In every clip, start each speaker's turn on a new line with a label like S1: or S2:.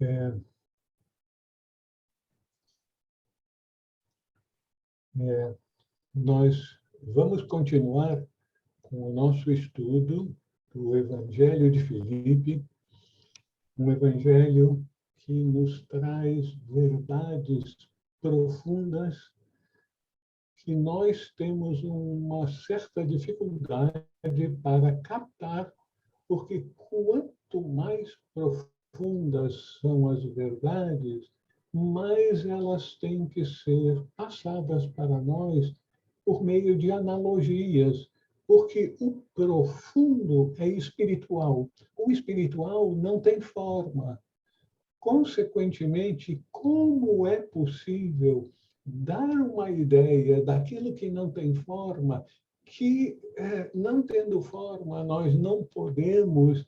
S1: É, nós vamos continuar com o nosso estudo do Evangelho de Filipe, um evangelho que nos traz verdades profundas que nós temos uma certa dificuldade para captar, porque quanto mais profundas são as verdades, mais elas têm que ser passadas para nós por meio de analogias, porque o profundo é espiritual. O espiritual não tem forma. Consequentemente, como é possível dar uma ideia daquilo que não tem forma, que, não tendo forma, nós não podemos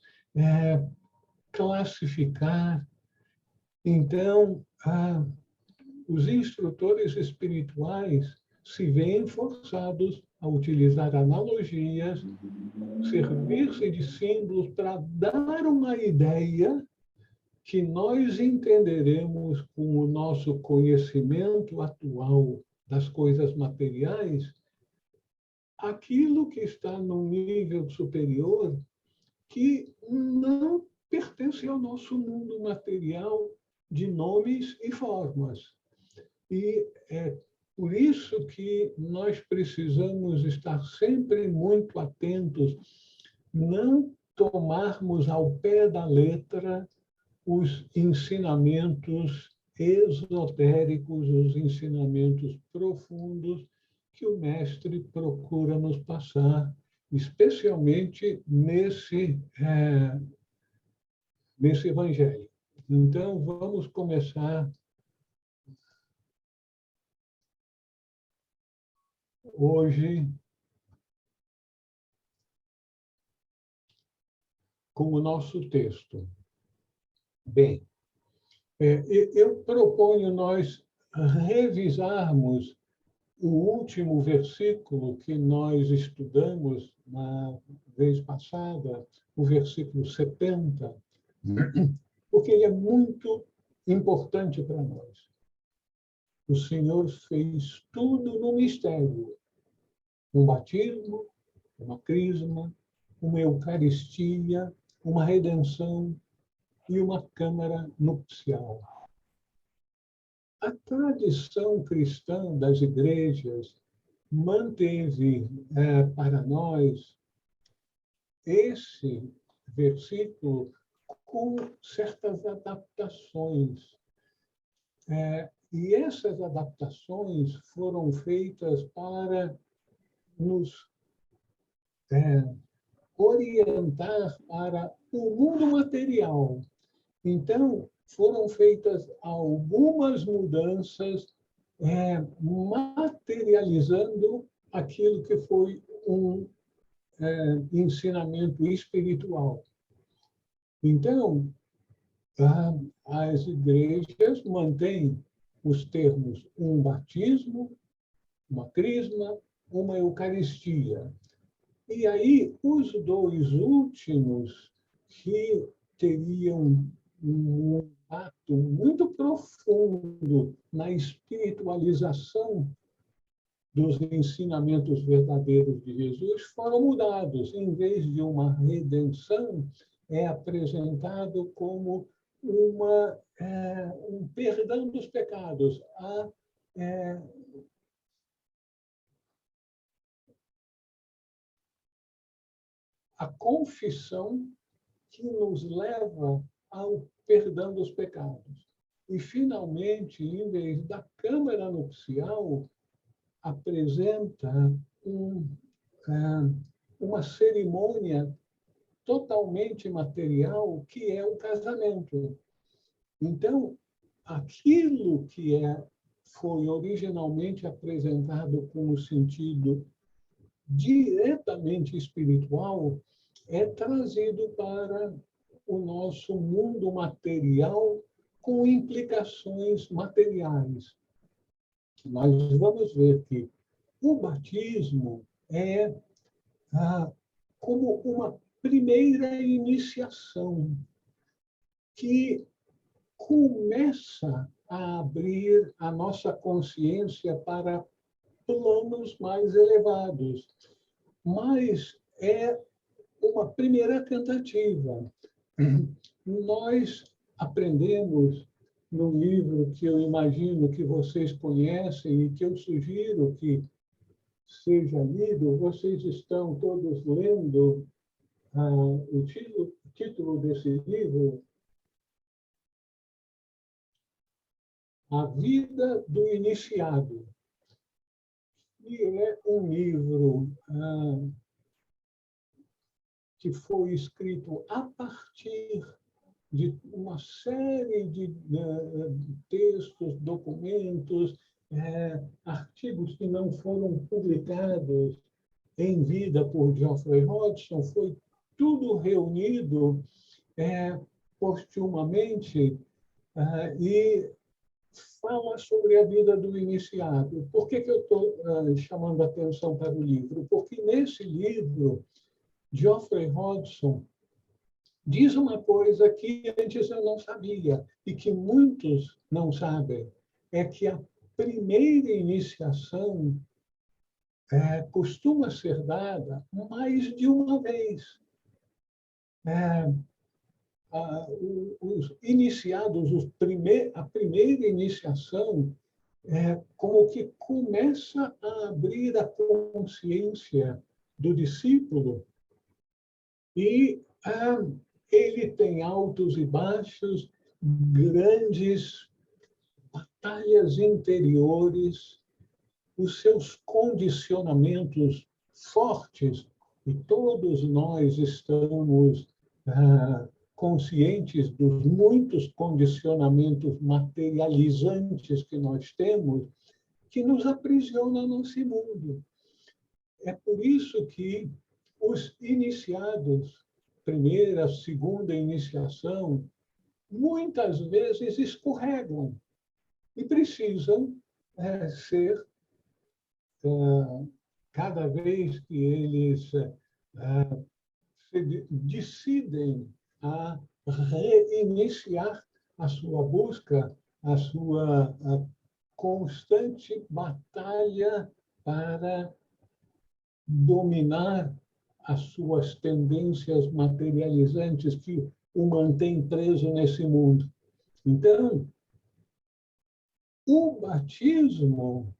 S1: classificar? Então, os instrutores espirituais se veem forçados a utilizar analogias, servir-se de símbolos para dar uma ideia que nós entenderemos com o nosso conhecimento atual das coisas materiais, aquilo que está num nível superior que não pertence ao nosso mundo material de nomes e formas. E é por isso que nós precisamos estar sempre muito atentos, não tomarmos ao pé da letra os ensinamentos esotéricos, os ensinamentos profundos que o mestre procura nos passar, especialmente nesse evangelho. Então, vamos começar hoje com o nosso texto. Bem, eu proponho nós revisarmos o último versículo que nós estudamos na vez passada, o versículo 70, porque ele é muito importante para nós. O Senhor fez tudo no mistério: um batismo, uma crisma, uma eucaristia, uma redenção e uma câmara nupcial. A tradição cristã das igrejas manteve para nós esse versículo com certas adaptações. E essas adaptações foram feitas para nos orientar para o mundo material. Então, foram feitas algumas mudanças materializando aquilo que foi um ensinamento espiritual. Então, as igrejas mantêm os termos um batismo, uma crisma, uma eucaristia. E aí, os dois últimos, que teriam um ato muito profundo na espiritualização dos ensinamentos verdadeiros de Jesus, foram mudados. Em vez de uma redenção, é apresentado como um perdão dos pecados, a confissão que nos leva ao perdão dos pecados. E, finalmente, em vez da câmara nupcial, apresenta uma cerimônia totalmente material, que é o casamento. Então, aquilo que foi originalmente apresentado como sentido diretamente espiritual é trazido para o nosso mundo material com implicações materiais. Nós vamos ver que o batismo é como uma primeira iniciação que começa a abrir a nossa consciência para planos mais elevados. Mas é uma primeira tentativa. Nós aprendemos no livro que eu imagino que vocês conhecem e que eu sugiro que seja lido, vocês estão todos lendo o título desse livro, A Vida do Iniciado, que é um livro que foi escrito a partir de uma série de textos, documentos, artigos que não foram publicados em vida por Geoffrey Hodgson, foi tudo reunido postumamente e fala sobre a vida do iniciado. Por que eu estou chamando a atenção para o livro? Porque nesse livro, Geoffrey Hodgson diz uma coisa que antes eu não sabia e que muitos não sabem, é que a primeira iniciação costuma ser dada mais de uma vez. Os iniciados, a primeira iniciação, como que começa a abrir a consciência do discípulo e ele tem altos e baixos, grandes batalhas interiores, os seus condicionamentos fortes, e todos nós estamos conscientes dos muitos condicionamentos materializantes que nós temos, que nos aprisionam nesse mundo. É por isso que os iniciados, primeira, segunda iniciação, muitas vezes escorregam e precisam ser, cada vez que eles decidem a reiniciar a sua busca, a sua constante batalha para dominar as suas tendências materializantes que o mantém preso nesse mundo. Então, o batismo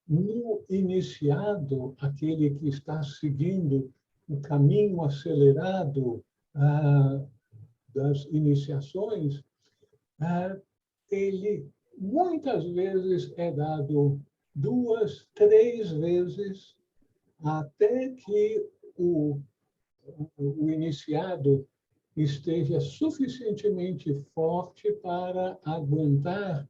S1: no iniciado, aquele que está seguindo o caminho acelerado das iniciações, ele muitas vezes é dado 2, 3 vezes até que o iniciado esteja suficientemente forte para aguentar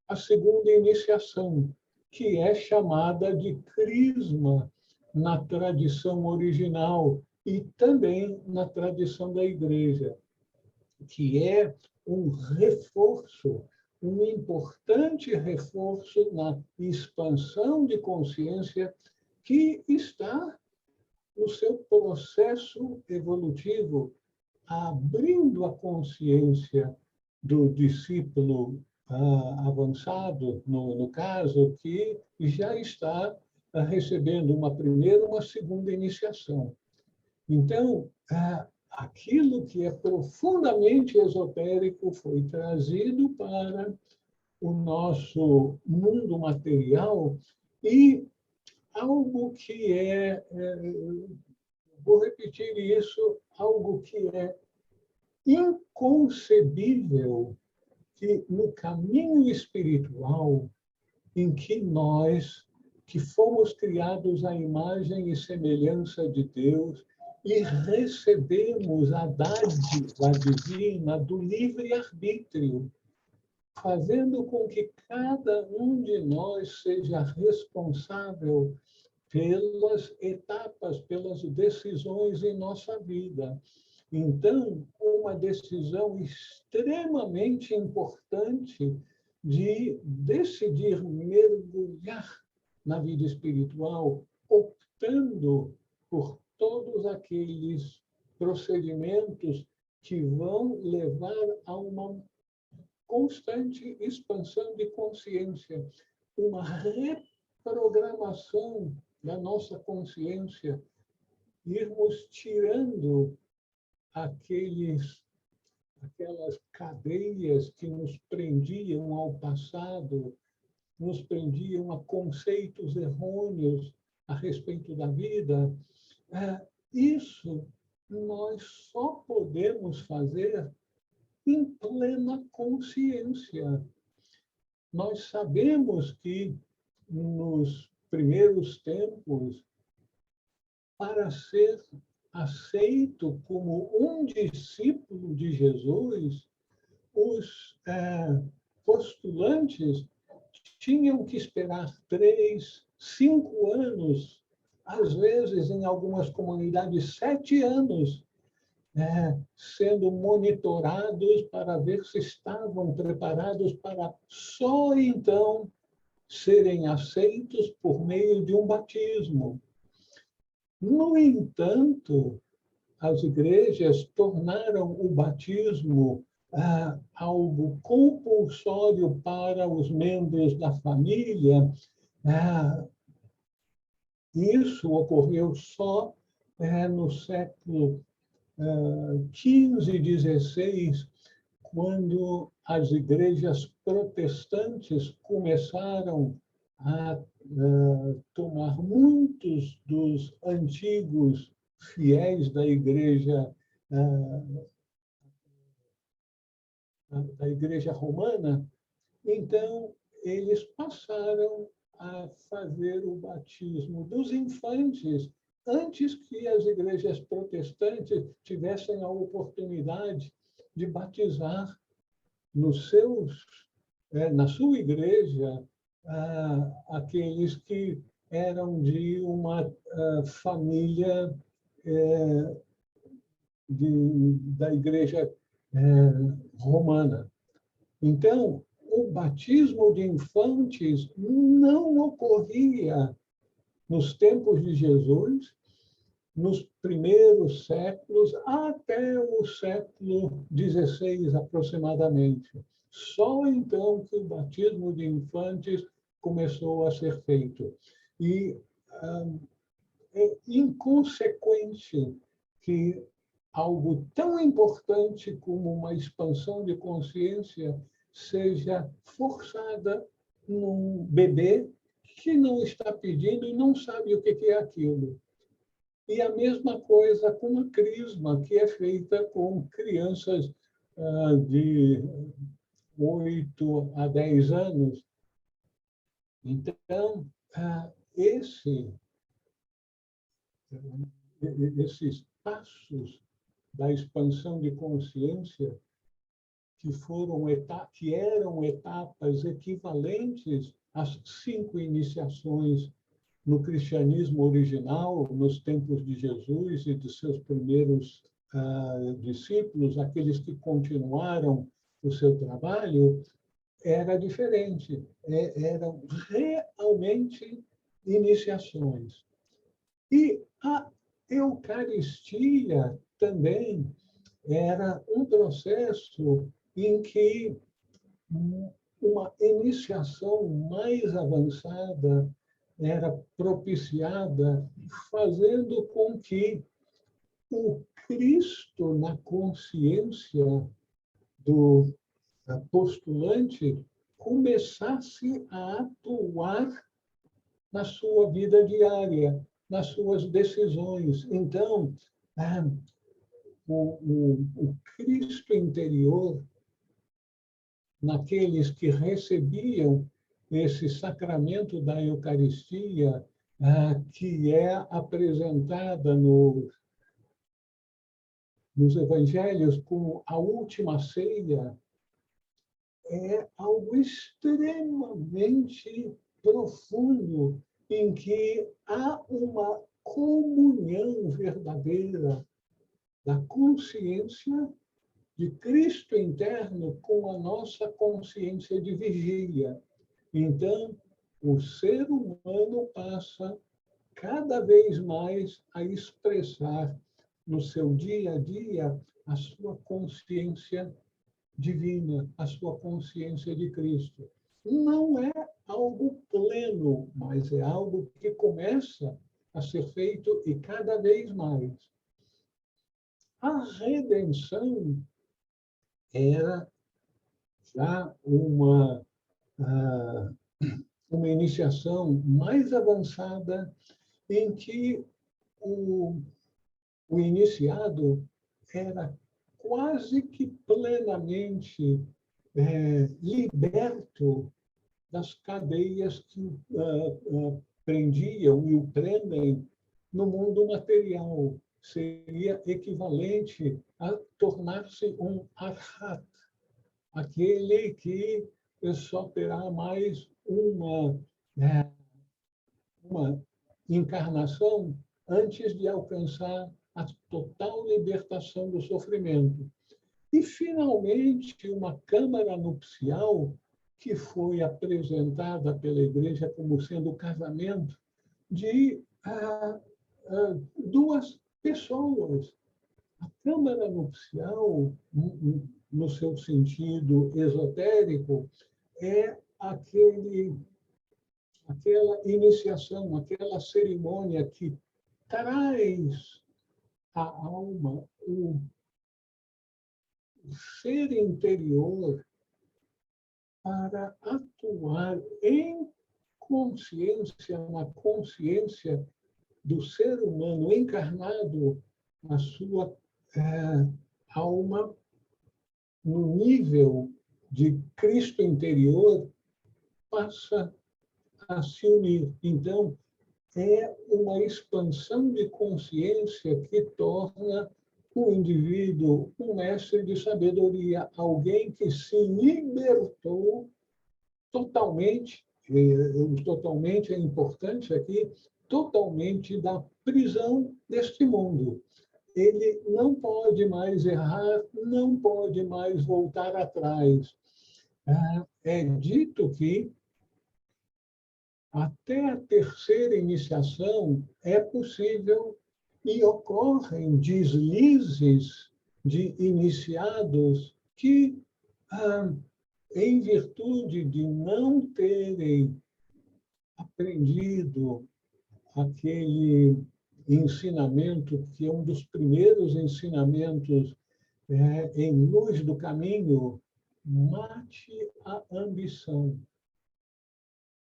S1: a segunda iniciação, que é chamada de crisma na tradição original e também na tradição da Igreja, que é um reforço, um importante reforço na expansão de consciência que está no seu processo evolutivo, abrindo a consciência do discípulo avançado, no caso, que já está recebendo uma primeira, uma segunda iniciação. Então, aquilo que é profundamente esotérico foi trazido para o nosso mundo material e algo que vou repetir isso, algo que é inconcebível que no caminho espiritual em que nós, que fomos criados à imagem e semelhança de Deus e recebemos a dádiva divina do livre-arbítrio, fazendo com que cada um de nós seja responsável pelas etapas, pelas decisões em nossa vida. Então, uma decisão extremamente importante de decidir mergulhar na vida espiritual, optando por todos aqueles procedimentos que vão levar a uma constante expansão de consciência, uma reprogramação da nossa consciência, irmos tirando aquelas cadeias que nos prendiam ao passado, nos prendiam a conceitos errôneos a respeito da vida. Isso nós só podemos fazer em plena consciência. Nós sabemos que, nos primeiros tempos, para ser aceito como um discípulo de Jesus, os postulantes tinham que esperar 3, 5 anos, às vezes, em algumas comunidades, 7 anos, sendo monitorados para ver se estavam preparados para só então serem aceitos por meio de um batismo. No entanto, as igrejas tornaram o batismo algo compulsório para os membros da família. Isso ocorreu só no século XV e XVI, quando as igrejas protestantes começaram a tomar muitos dos antigos fiéis da igreja romana. Então, eles passaram a fazer o batismo dos infantes antes que as igrejas protestantes tivessem a oportunidade de batizar na sua igreja aqueles que eram de uma família da igreja romana. Então, o batismo de infantes não ocorria nos tempos de Jesus, nos primeiros séculos, até o século XVI, aproximadamente. Só então que o batismo de infantes começou a ser feito. E é inconsequente que algo tão importante como uma expansão de consciência seja forçada num bebê que não está pedindo e não sabe o que é aquilo. E a mesma coisa com a crisma, que é feita com crianças de 8 a 10 anos. Então, esses passos da expansão de consciência, que eram etapas equivalentes às 5 iniciações no cristianismo original, nos tempos de Jesus e de seus primeiros discípulos, aqueles que continuaram o seu trabalho, era diferente. Eram realmente iniciações. E a Eucaristia também era um processo em que uma iniciação mais avançada era propiciada, fazendo com que o Cristo, na consciência do postulante, começasse a atuar na sua vida diária, nas suas decisões. Então, o Cristo interior, naqueles que recebiam esse sacramento da Eucaristia, que é apresentada nos evangelhos como a última ceia, é algo extremamente profundo, em que há uma comunhão verdadeira da consciência de Cristo interno com a nossa consciência de vigília. Então, o ser humano passa cada vez mais a expressar no seu dia a dia a sua consciência divina, a sua consciência de Cristo. Não é algo pleno, mas é algo que começa a ser feito e cada vez mais. A redenção era já uma iniciação mais avançada em que o iniciado era quase que plenamente liberto das cadeias que prendiam e o prendem no mundo material. Seria equivalente a tornar-se um arhat, aquele que só terá mais uma encarnação antes de alcançar a total libertação do sofrimento. E, finalmente, uma câmara nupcial que foi apresentada pela Igreja como sendo o casamento de duas pessoas. A câmara nupcial, no seu sentido esotérico, é aquela iniciação, aquela cerimônia que traz à alma o ser interior para atuar em consciência, na consciência do ser humano encarnado, a sua alma no nível de Cristo interior passa a se unir. Então, é uma expansão de consciência que torna o indivíduo um mestre de sabedoria, alguém que se libertou totalmente, totalmente é importante aqui, totalmente da prisão deste mundo. Ele não pode mais errar, não pode mais voltar atrás. É dito que até a terceira iniciação é possível e ocorrem deslizes de iniciados que, em virtude de não terem aprendido aquele ensinamento, que é um dos primeiros ensinamentos em Luz do Caminho, mate a ambição.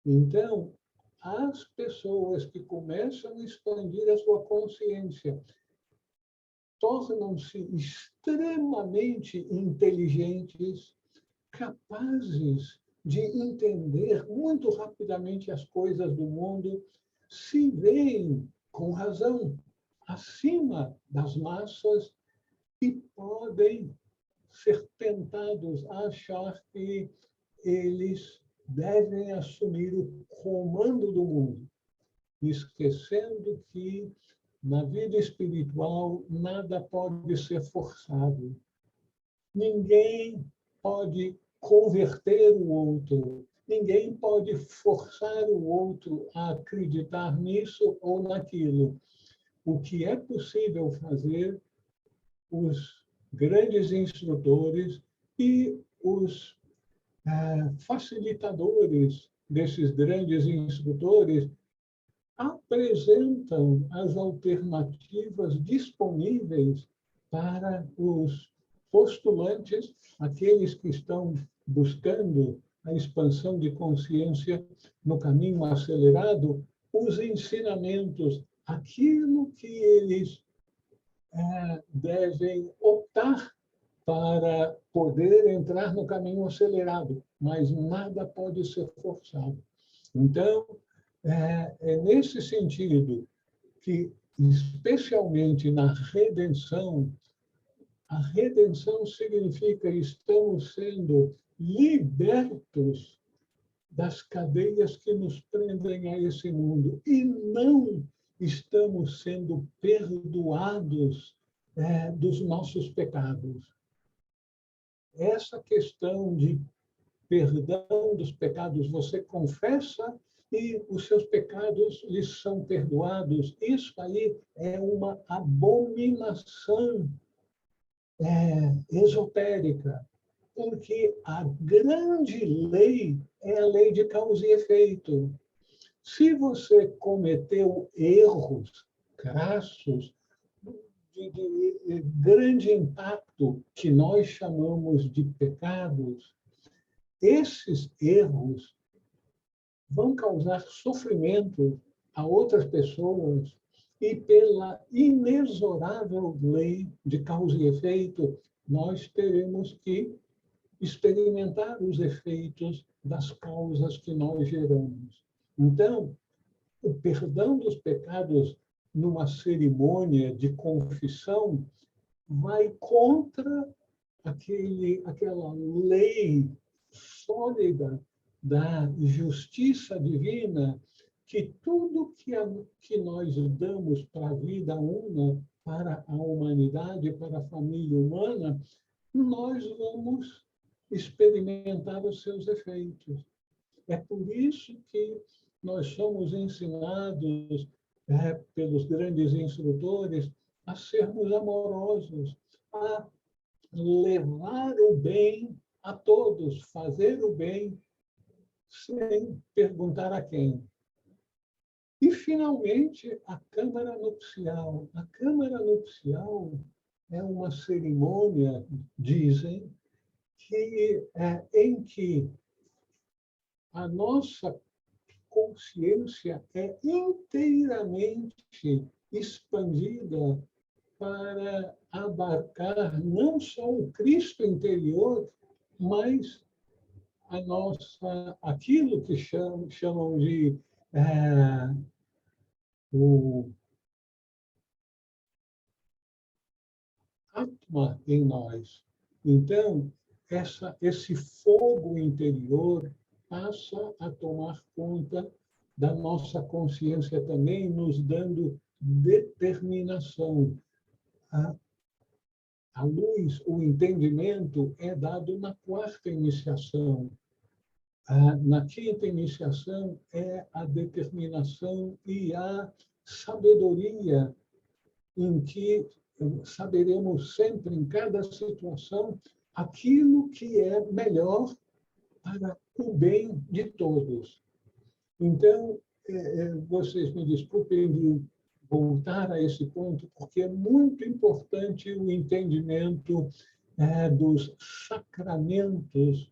S1: Então, as pessoas que começam a expandir a sua consciência tornam-se extremamente inteligentes, capazes de entender muito rapidamente as coisas do mundo, se veem, com razão, acima das massas e podem ser tentados a achar que eles devem assumir o comando do mundo, esquecendo que na vida espiritual nada pode ser forçado. Ninguém pode converter o outro, ninguém pode forçar o outro a acreditar nisso ou naquilo. O que é possível fazer, os grandes instrutores e os facilitadores desses grandes instrutores apresentam as alternativas disponíveis para os postulantes, aqueles que estão buscando a expansão de consciência no caminho acelerado, os ensinamentos, aquilo que eles devem optar para poder entrar no caminho acelerado, mas nada pode ser forçado. Então, é nesse sentido que, especialmente na redenção, a redenção significa estamos sendo libertos das cadeias que nos prendem a esse mundo e não estamos sendo perdoados dos nossos pecados. Essa questão de perdão dos pecados, você confessa e os seus pecados lhes são perdoados. Isso aí é uma abominação esotérica. Porque a grande lei é a lei de causa e efeito. Se você cometeu erros crassos, de grande impacto, que nós chamamos de pecados, esses erros vão causar sofrimento a outras pessoas e, pela inexorável lei de causa e efeito, nós teremos que experimentar os efeitos das causas que nós geramos. Então, o perdão dos pecados numa cerimônia de confissão vai contra aquela lei sólida da justiça divina, que tudo que nós damos para a vida humana, para a humanidade, para a família humana, nós vamos experimentar os seus efeitos. É por isso que nós somos ensinados pelos grandes instrutores a sermos amorosos, a levar o bem a todos, fazer o bem sem perguntar a quem. E, finalmente, a Câmara Nupcial. A Câmara Nupcial é uma cerimônia, dizem, em que a nossa consciência é inteiramente expandida para abarcar não só o Cristo interior, mas aquilo que chamam de o Atma em nós. Então, esse fogo interior passa a tomar conta da nossa consciência também, nos dando determinação. A luz, o entendimento é dado na quarta iniciação. Na quinta iniciação é a determinação e a sabedoria, em que saberemos sempre, em cada situação, aquilo que é melhor para o bem de todos. Então, vocês me desculpem de voltar a esse ponto, porque é muito importante o entendimento dos sacramentos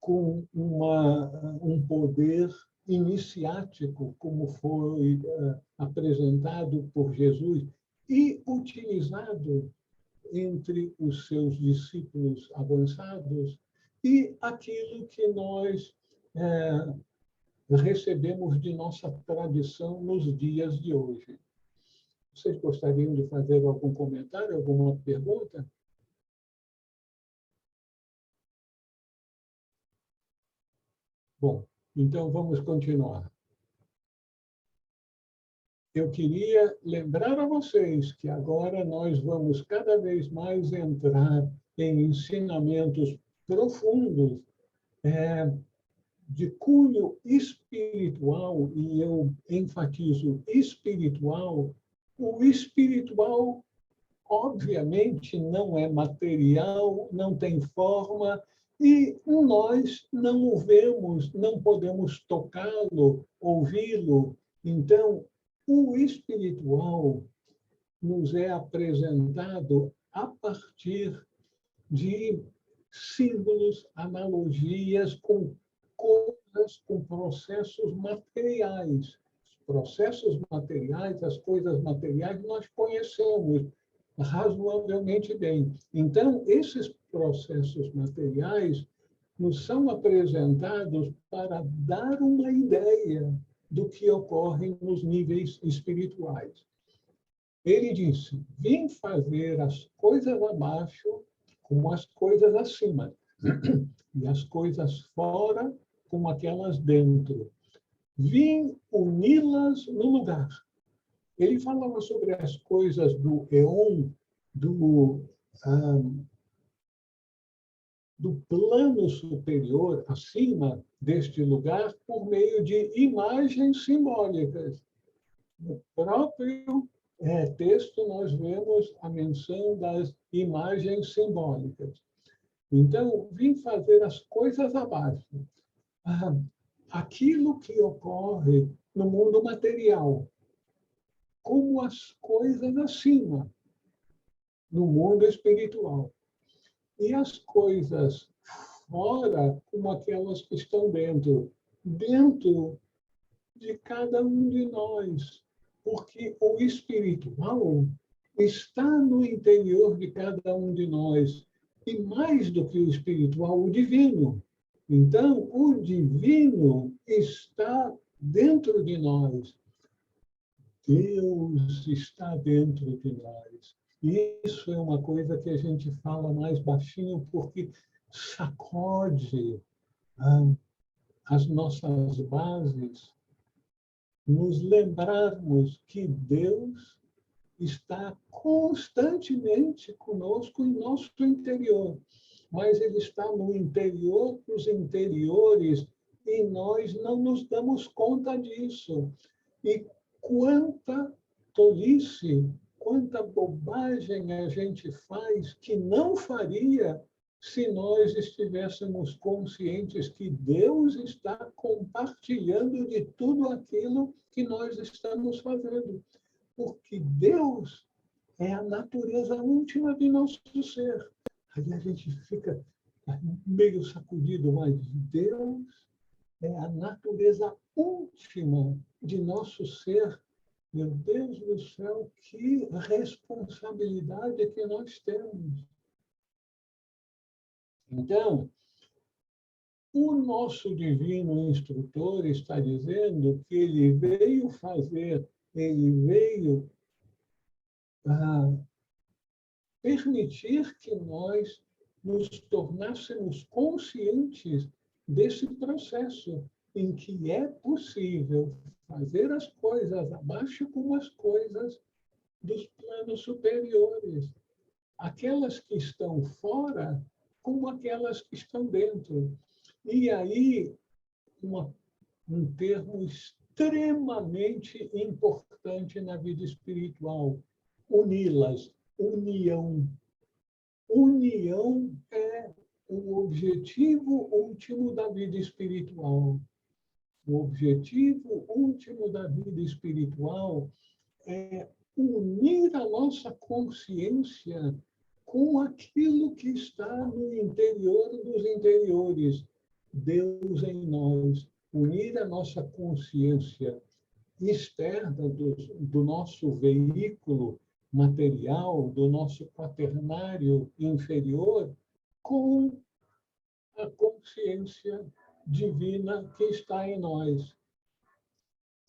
S1: com um poder iniciático, como foi apresentado por Jesus e utilizado entre os seus discípulos avançados, e aquilo que nós recebemos de nossa tradição nos dias de hoje. Vocês gostariam de fazer algum comentário, alguma pergunta? Bom, então vamos continuar. Eu queria lembrar a vocês que agora nós vamos cada vez mais entrar em ensinamentos profundos de cunho espiritual, e eu enfatizo espiritual. O espiritual, obviamente, não é material, não tem forma, e nós não o vemos, não podemos tocá-lo, ouvi-lo. Então, o espiritual nos é apresentado a partir de símbolos, analogias com coisas, com processos materiais. Os processos materiais, as coisas materiais, nós conhecemos razoavelmente bem. Então, esses processos materiais nos são apresentados para dar uma ideia do que ocorre nos níveis espirituais. Ele disse: vim fazer as coisas abaixo como as coisas acima, e as coisas fora como aquelas dentro. Vim uni-las no lugar. Ele falava sobre as coisas do Eon, do plano superior, acima deste lugar, por meio de imagens simbólicas. No próprio texto, nós vemos a menção das imagens simbólicas. Então, vim fazer as coisas abaixo. Aquilo que ocorre no mundo material, como as coisas acima, no mundo espiritual. E as coisas fora, como aquelas que estão dentro de cada um de nós. Porque o espiritual está no interior de cada um de nós. E mais do que o espiritual, o divino. Então, o divino está dentro de nós. Deus está dentro de nós. E isso é uma coisa que a gente fala mais baixinho porque sacode as nossas bases, nos lembrarmos que Deus está constantemente conosco em nosso interior, mas Ele está no interior dos interiores e nós não nos damos conta disso. E quanta tolice, quanta bobagem a gente faz que não faria se nós estivéssemos conscientes que Deus está compartilhando de tudo aquilo que nós estamos fazendo. Porque Deus é a natureza última de nosso ser. Aí a gente fica meio sacudido, mas Deus é a natureza última de nosso ser. Meu Deus do céu, que responsabilidade que nós temos. Então, o nosso divino instrutor está dizendo que ele veio permitir que nós nos tornássemos conscientes desse processo em que é possível fazer as coisas abaixo como as coisas dos planos superiores. Aquelas que estão fora como aquelas que estão dentro. E aí, um termo extremamente importante na vida espiritual, uni-las, união. União é o objetivo último da vida espiritual. O objetivo último da vida espiritual é unir a nossa consciência com aquilo que está no interior dos interiores, Deus em nós. Unir a nossa consciência externa do nosso veículo material, do nosso quaternário inferior, com a consciência divina que está em nós.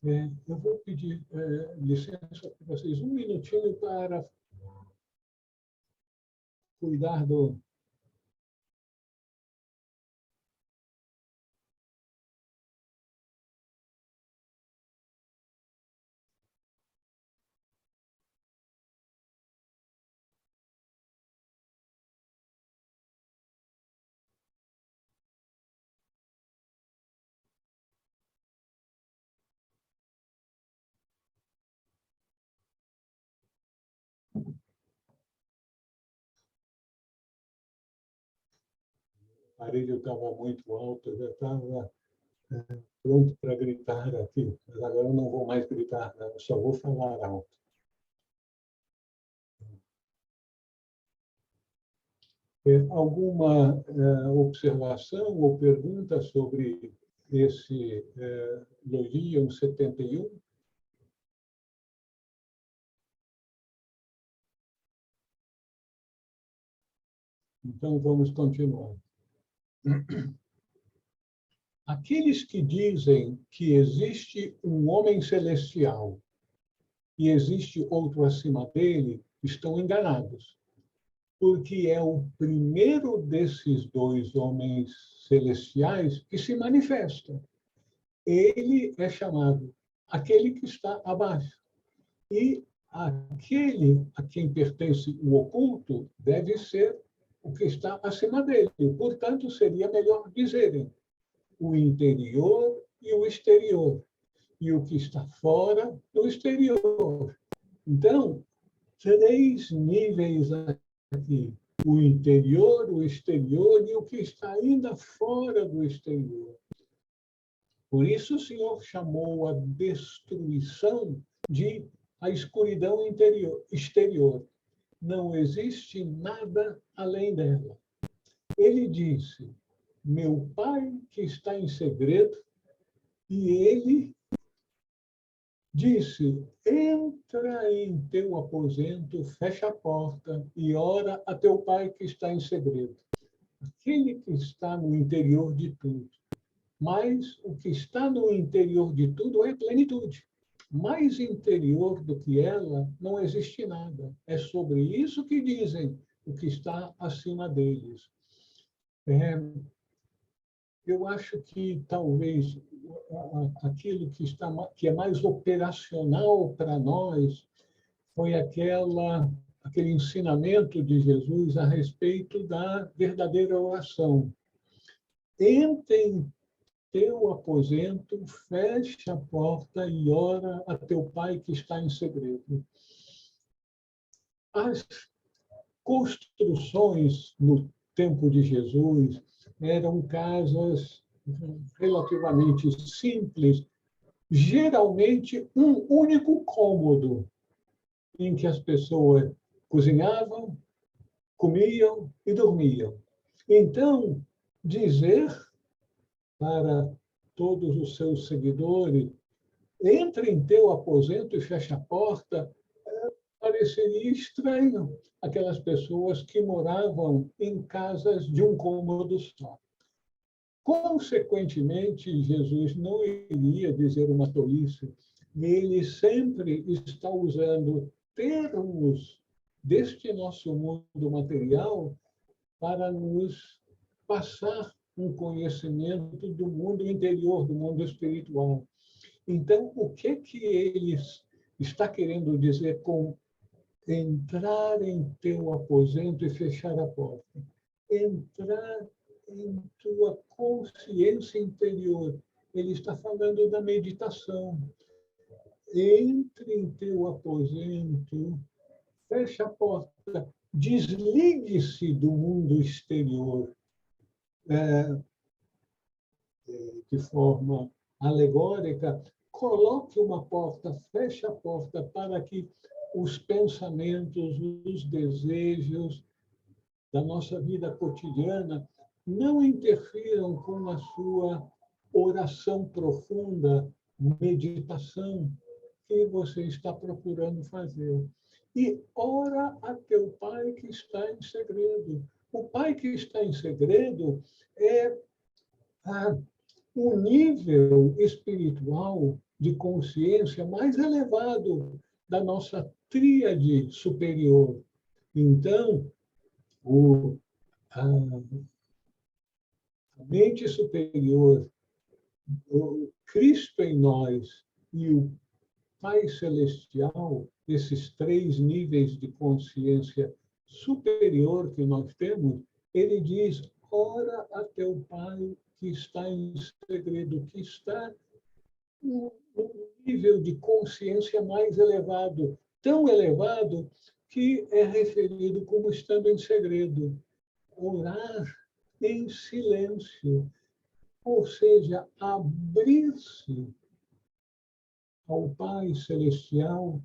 S1: Eu vou pedir licença para vocês um minutinho para cuidar do... O aparelho estava muito alto, eu já estava pronto para gritar aqui, mas agora eu não vou mais gritar, não, eu só vou falar alto. Alguma observação ou pergunta sobre esse Lolian 71? Então, vamos continuar. Aqueles que dizem que existe um homem celestial e existe outro acima dele estão enganados, porque é o primeiro desses dois homens celestiais que se manifesta. Ele é chamado aquele que está abaixo. E aquele a quem pertence o oculto deve ser o que está acima dele. Portanto, seria melhor dizerem o interior e o exterior, e o que está fora do exterior. Então, 3 níveis aqui. o interior, o exterior e o que está ainda fora do exterior. Por isso o Senhor chamou a destruição de a escuridão exterior. Não existe nada além dela. Ele disse, meu Pai que está em segredo, e ele disse, entra em teu aposento, fecha a porta e ora a teu Pai que está em segredo. Aquele que está no interior de tudo. Mas o que está no interior de tudo é plenitude. Mais interior do que ela, não existe nada. É sobre isso que dizem o que está acima deles. Eu acho que talvez aquilo que é mais operacional para nós foi aquele ensinamento de Jesus a respeito da verdadeira oração. Entre em teu aposento, feche a porta e ora a teu Pai que está em segredo. As construções no tempo de Jesus eram casas relativamente simples, geralmente um único cômodo em que as pessoas cozinhavam, comiam e dormiam. Então, dizer para todos os seus seguidores, entre em teu aposento e fecha a porta, pareceria estranho aquelas pessoas que moravam em casas de um cômodo só. Consequentemente, Jesus não iria dizer uma tolice. Ele sempre está usando termos deste nosso mundo material para nos passar um conhecimento do mundo interior, do mundo espiritual. Então, o que ele está querendo dizer com entrar em teu aposento e fechar a porta? Entrar em tua consciência interior. Ele está falando da meditação. Entre em teu aposento, fecha a porta, desligue-se do mundo exterior. De forma alegórica, coloque uma porta, feche a porta para que os pensamentos, os desejos da nossa vida cotidiana não interfiram com a sua oração profunda, meditação que você está procurando fazer. E ora a teu Pai que está em segredo. O Pai que está em segredo é o nível espiritual de consciência mais elevado da nossa tríade superior. Então, a mente superior, o Cristo em nós e o Pai Celestial, esses três níveis de consciência superior que nós temos, ele diz, ora a teu Pai que está em segredo, que está no nível de consciência mais elevado, tão elevado que é referido como estando em segredo. Orar em silêncio, ou seja, abrir-se ao Pai Celestial,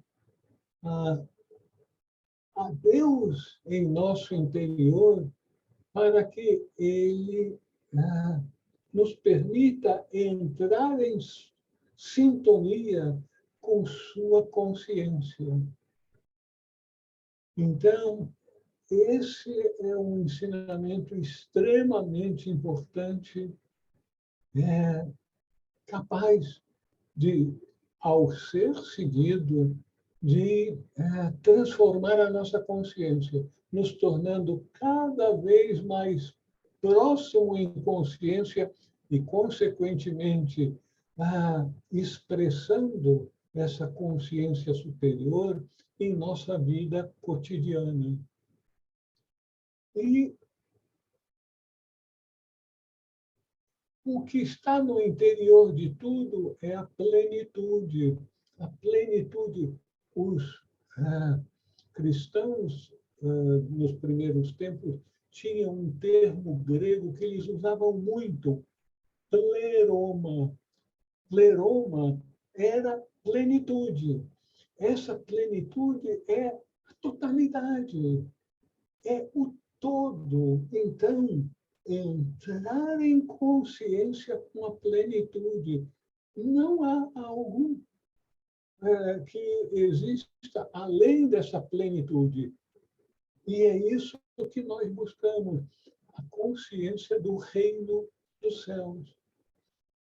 S1: a Deus em nosso interior, para que Ele nos permita entrar em sintonia com sua consciência. Então, esse é um ensinamento extremamente importante, capaz de, ao ser seguido, de transformar a nossa consciência, nos tornando cada vez mais próximo em consciência e, consequentemente, expressando essa consciência superior em nossa vida cotidiana. E o que está no interior de tudo é a plenitude. A plenitude. Os cristãos nos primeiros tempos, tinha um termo grego que eles usavam muito, pleroma. Pleroma era plenitude. Essa plenitude é a totalidade, é o todo. Então, entrar em consciência com a plenitude. Não há algo que exista além dessa plenitude. E é isso que nós buscamos, a consciência do reino dos céus.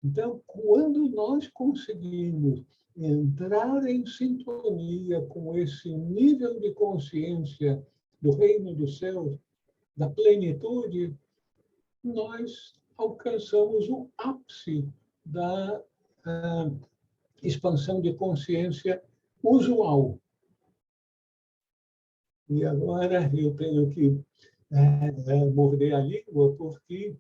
S1: Então, quando nós conseguimos entrar em sintonia com esse nível de consciência do reino dos céus, da plenitude, nós alcançamos o ápice da expansão de consciência usual. E agora eu tenho que morder a língua, porque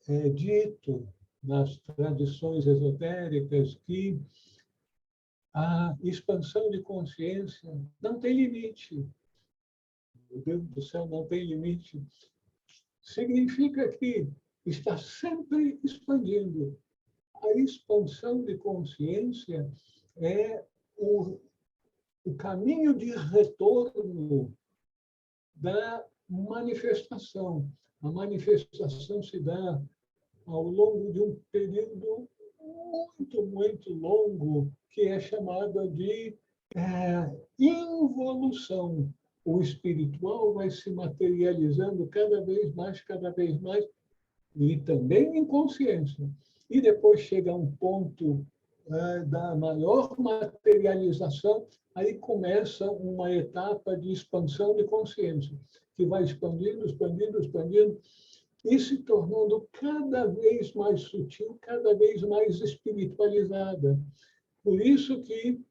S1: é dito nas tradições esotéricas que a expansão de consciência não tem limite. O Deus do céu não tem limite. Significa que está sempre expandindo. A expansão de consciência é o caminho de retorno da manifestação. A manifestação se dá ao longo de um período muito longo, que é chamada de involução. O espiritual vai se materializando cada vez mais, e também em consciência. E depois chega a um ponto da maior materialização, aí começa uma etapa de expansão de consciência, que vai expandindo, e se tornando cada vez mais sutil, cada vez mais espiritualizada. Por isso que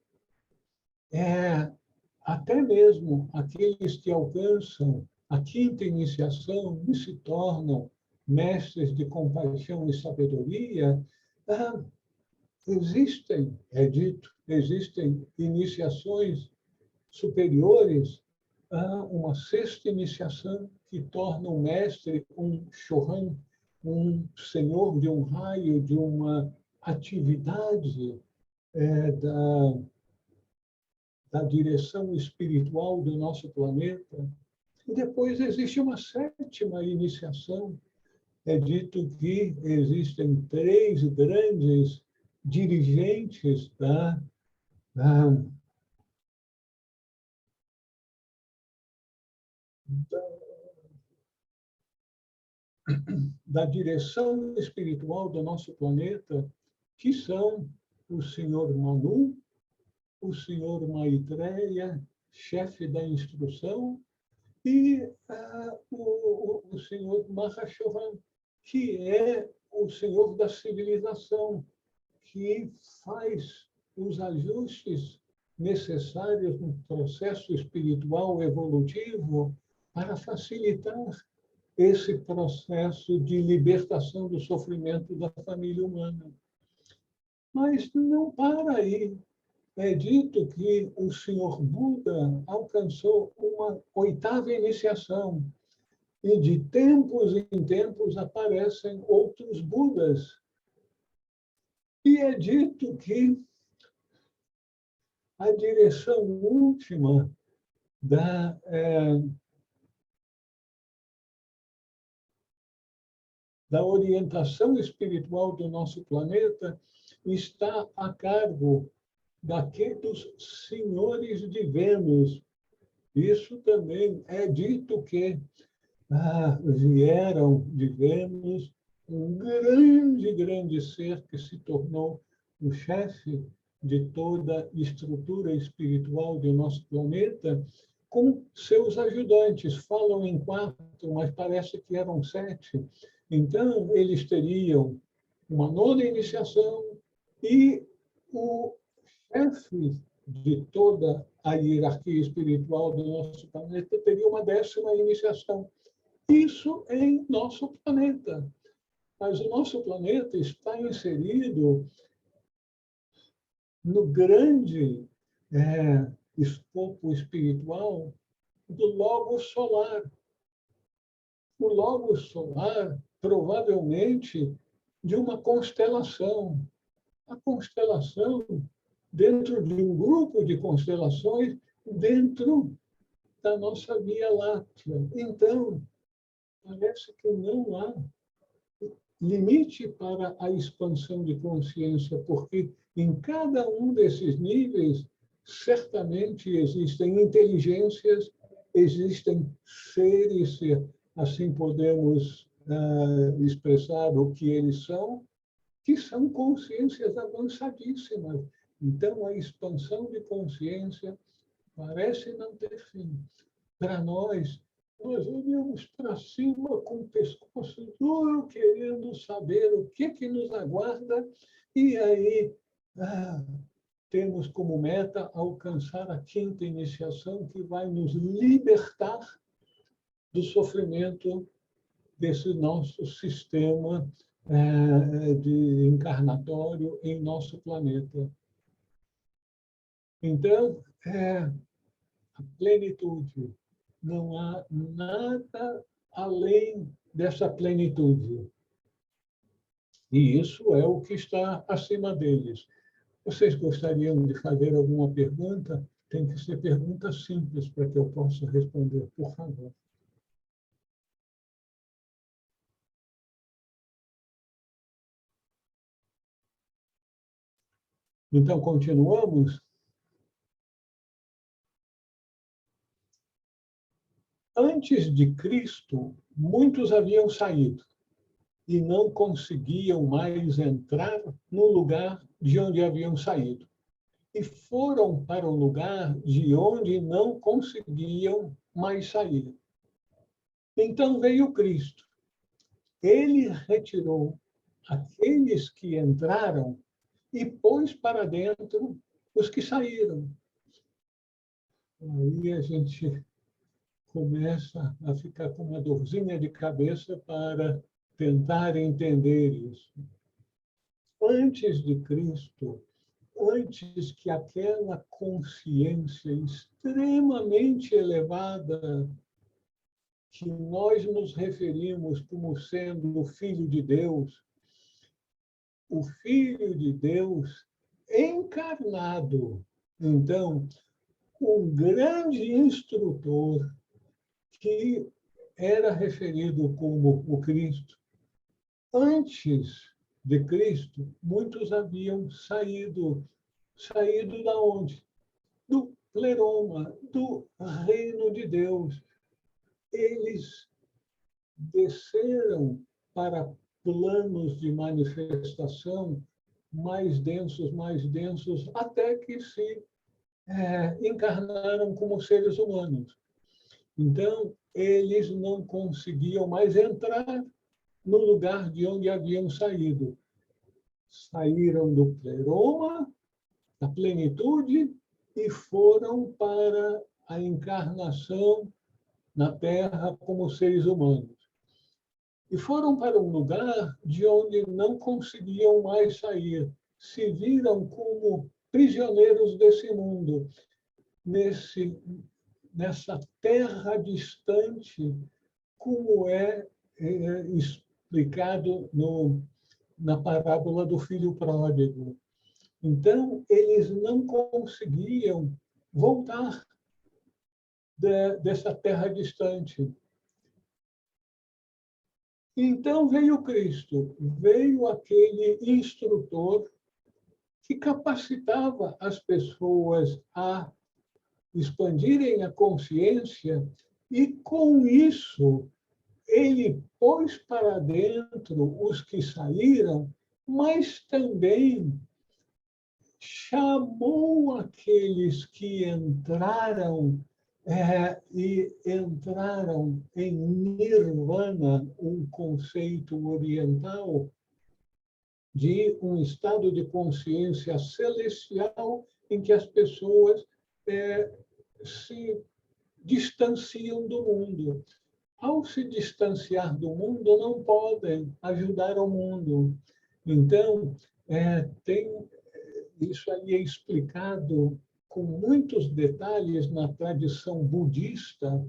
S1: até mesmo aqueles que alcançam a quinta iniciação e se tornam mestres de compaixão e sabedoria, é dito, existem iniciações superiores a uma sexta iniciação que torna o mestre um Chohan, um senhor de um raio, de uma atividade da direção espiritual do nosso planeta. E depois existe uma sétima iniciação. É dito que existem 3 grandes dirigentes da direção espiritual do nosso planeta, que são o senhor Manu, o senhor Maitreya, chefe da instrução, e o senhor Mahashohan, que é o senhor da civilização, que faz os ajustes necessários no processo espiritual evolutivo para facilitar esse processo de libertação do sofrimento da família humana. Mas não para aí. É dito que o senhor Buda alcançou uma 8ª iniciação, e de tempos em tempos aparecem outros Budas. E é dito que a direção última da orientação espiritual do nosso planeta está a cargo daqueles senhores de Vênus. Isso também é dito que vieram de Vênus um grande ser que se tornou o chefe de toda a estrutura espiritual do nosso planeta, com seus ajudantes. Falam em 4, mas parece que eram 7. Então, eles teriam uma 9ª iniciação e o chefe de toda a hierarquia espiritual do nosso planeta teria uma 10ª iniciação. Isso em nosso planeta. Mas o nosso planeta está inserido no grande escopo espiritual do Logos solar. O Logos solar, provavelmente, de uma constelação. A constelação, dentro de um grupo de constelações, dentro da nossa Via Láctea. Então, parece que não há limite para a expansão de consciência, porque em cada um desses níveis, certamente existem inteligências, existem seres, se assim podemos expressar o que eles são, que são consciências avançadíssimas. Então, a expansão de consciência parece não ter fim. Para nós olhamos para cima com o pescoço duro, querendo saber o que nos aguarda, e aí temos como meta alcançar a quinta iniciação, que vai nos libertar do sofrimento desse nosso sistema de encarnatório em nosso planeta. Então, a plenitude. Não há nada além dessa plenitude. E isso é o que está acima deles. Vocês gostariam de fazer alguma pergunta? Tem que ser pergunta simples para que eu possa responder, por favor. Então, continuamos? Antes de Cristo, muitos haviam saído e não conseguiam mais entrar no lugar de onde haviam saído. E foram para o lugar de onde não conseguiam mais sair. Então veio Cristo. Ele retirou aqueles que entraram e pôs para dentro os que saíram. Aí a gente começa a ficar com uma dorzinha de cabeça para tentar entender isso. Antes de Cristo, antes que aquela consciência extremamente elevada, que nós nos referimos como sendo o Filho de Deus, o Filho de Deus encarnado, então, um grande instrutor que era referido como o Cristo. Antes de Cristo, muitos haviam saído. Saído da onde? Do pleroma, do reino de Deus. Eles desceram para planos de manifestação mais densos, até que se encarnaram como seres humanos. Então, eles não conseguiam mais entrar no lugar de onde haviam saído. Saíram do pleroma, da plenitude, e foram para a encarnação na Terra como seres humanos. E foram para um lugar de onde não conseguiam mais sair. Se viram como prisioneiros desse mundo, nessa terra distante, como é explicado na parábola do filho pródigo. Então, eles não conseguiam voltar dessa terra distante. Então veio Cristo, veio aquele instrutor que capacitava as pessoas a expandirem a consciência, e com isso ele pôs para dentro os que saíram, mas também chamou aqueles que entraram e entraram em nirvana, um conceito oriental de um estado de consciência celestial em que as pessoas se distanciam do mundo. Ao se distanciar do mundo, não podem ajudar o mundo. Então, isso aí é explicado com muitos detalhes na tradição budista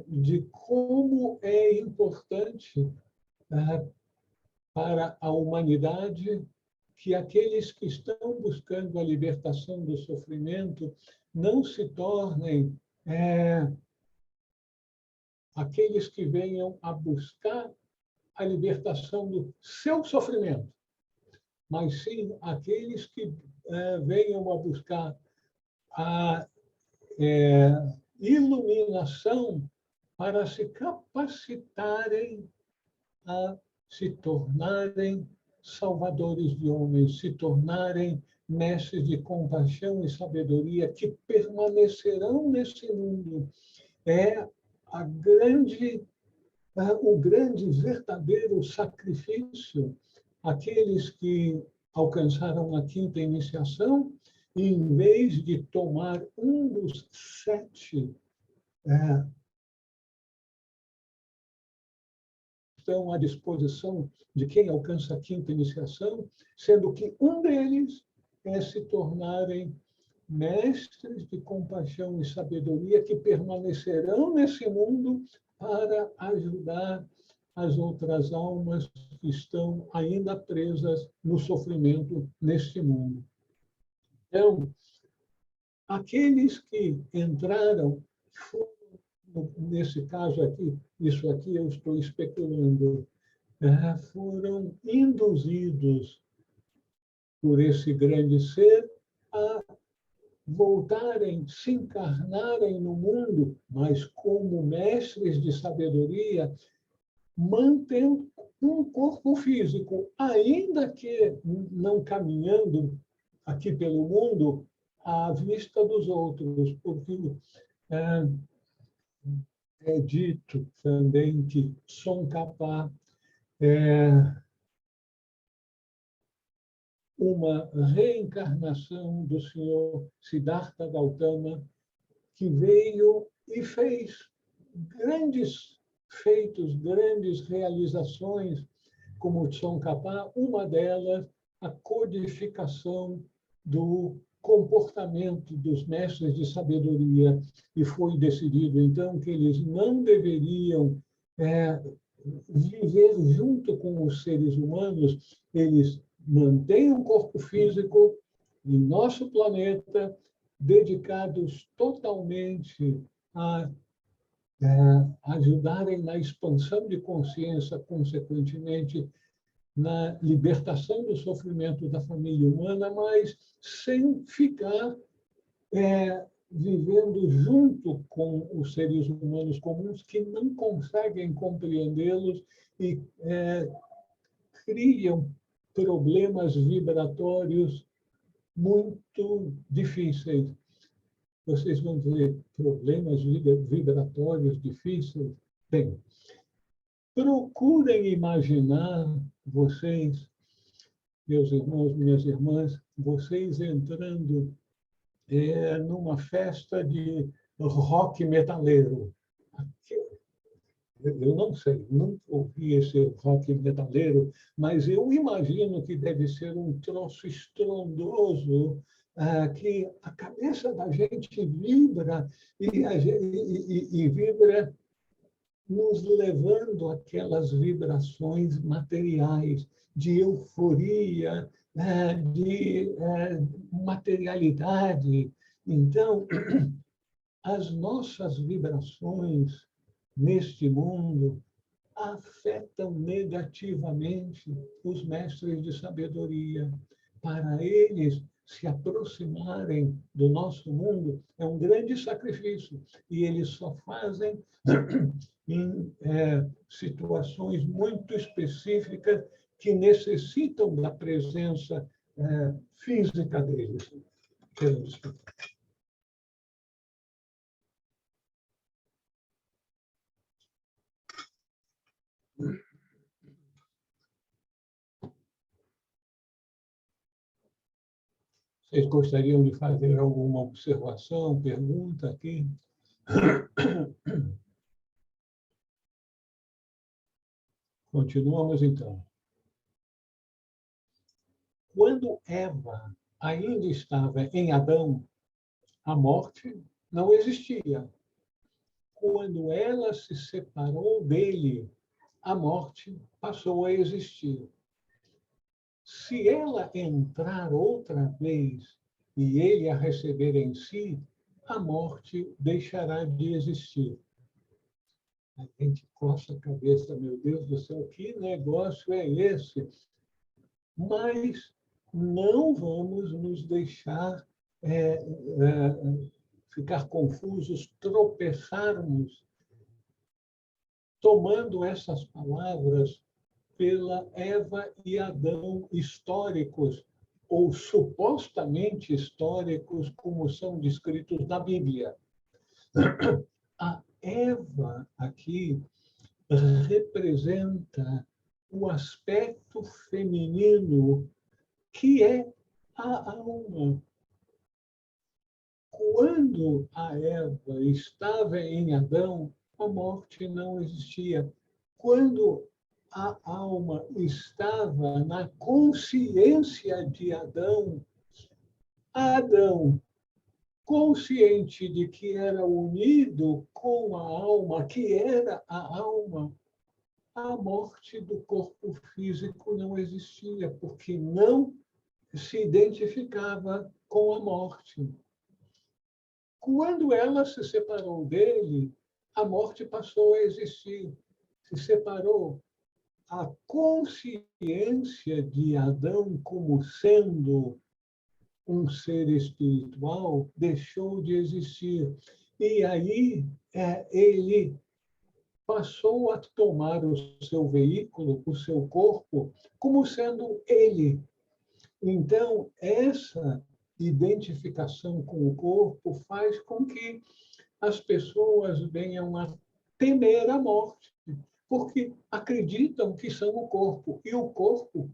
S1: de como é importante para a humanidade que aqueles que estão buscando a libertação do sofrimento não se tornem aqueles que venham a buscar a libertação do seu sofrimento, mas sim aqueles que venham a buscar a iluminação para se capacitarem a se tornarem salvadores de homens, se tornarem mestres de compaixão e sabedoria que permanecerão nesse mundo. É o grande, verdadeiro sacrifício. Aqueles que alcançaram a quinta iniciação, e em vez de tomar um dos 7 estão à disposição de quem alcança a quinta iniciação, sendo que um deles é se tornarem mestres de compaixão e sabedoria que permanecerão nesse mundo para ajudar as outras almas que estão ainda presas no sofrimento neste mundo. Então, aqueles que entraram, nesse caso aqui, isso aqui eu estou especulando, foram induzidos por esse grande ser a voltarem, se encarnarem no mundo, mas como mestres de sabedoria, mantendo um corpo físico, ainda que não caminhando aqui pelo mundo à vista dos outros, porque é dito também que Tsongkhapa é uma reencarnação do senhor Siddhartha Gautama, que veio e fez grandes feitos, grandes realizações, como Tsongkhapa, uma delas, a codificação do comportamento dos mestres de sabedoria, e foi decidido, então, que eles não deveriam viver junto com os seres humanos, eles mantêm um corpo físico em nosso planeta, dedicados totalmente a ajudarem na expansão de consciência, consequentemente, na libertação do sofrimento da família humana, mas sem ficar vivendo junto com os seres humanos comuns que não conseguem compreendê-los e criam problemas vibratórios muito difíceis. Vocês vão ver problemas vibratórios difíceis? Bem, procurem imaginar vocês, meus irmãos, minhas irmãs, vocês entrando numa festa de rock metaleiro. Eu não sei, nunca ouvi esse rock metaleiro, mas eu imagino que deve ser um troço estrondoso, que a cabeça da gente vibra e vibra nos levando àquelas vibrações materiais de euforia, de materialidade. Então, as nossas vibrações neste mundo afetam negativamente os mestres de sabedoria. Para eles se aproximarem do nosso mundo é um grande sacrifício, e eles só fazem em situações muito específicas que necessitam da presença física deles. Vocês gostariam de fazer alguma observação, pergunta aqui? Continuamos, então. Quando Eva ainda estava em Adão, a morte não existia. Quando ela se separou dele, a morte passou a existir. Se ela entrar outra vez e ele a receber em si, a morte deixará de existir. A gente coça a cabeça, meu Deus do céu, que negócio é esse? Mas não vamos nos deixar ficar confusos, tropeçarmos, tomando essas palavras pela Eva e Adão históricos, ou supostamente históricos, como são descritos na Bíblia. A Eva aqui representa o aspecto feminino que é a alma. Quando a Eva estava em Adão, a morte não existia. Quando a alma estava na consciência de Adão, Adão, consciente de que era unido com a alma, que era a alma, a morte do corpo físico não existia, porque não se identificava com a morte. Quando ela se separou dele, a morte passou a existir. Se separou. A consciência de Adão como sendo um ser espiritual deixou de existir. E aí ele passou a tomar o seu veículo, o seu corpo, como sendo ele. Então, essa identificação com o corpo faz com que as pessoas venham a temer a morte, porque acreditam que são o corpo. E o corpo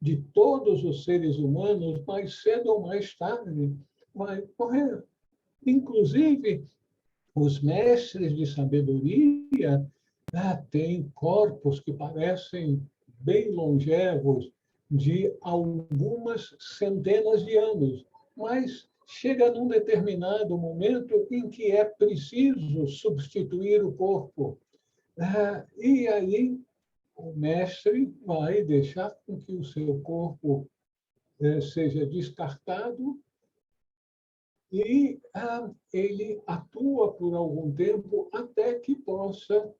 S1: de todos os seres humanos, mais cedo ou mais tarde, vai morrer. Inclusive, os mestres de sabedoria têm corpos que parecem bem longevos, de algumas centenas de anos, mas chega num determinado momento em que é preciso substituir o corpo. E aí o mestre vai deixar com que o seu corpo seja descartado e ele atua por algum tempo até que possa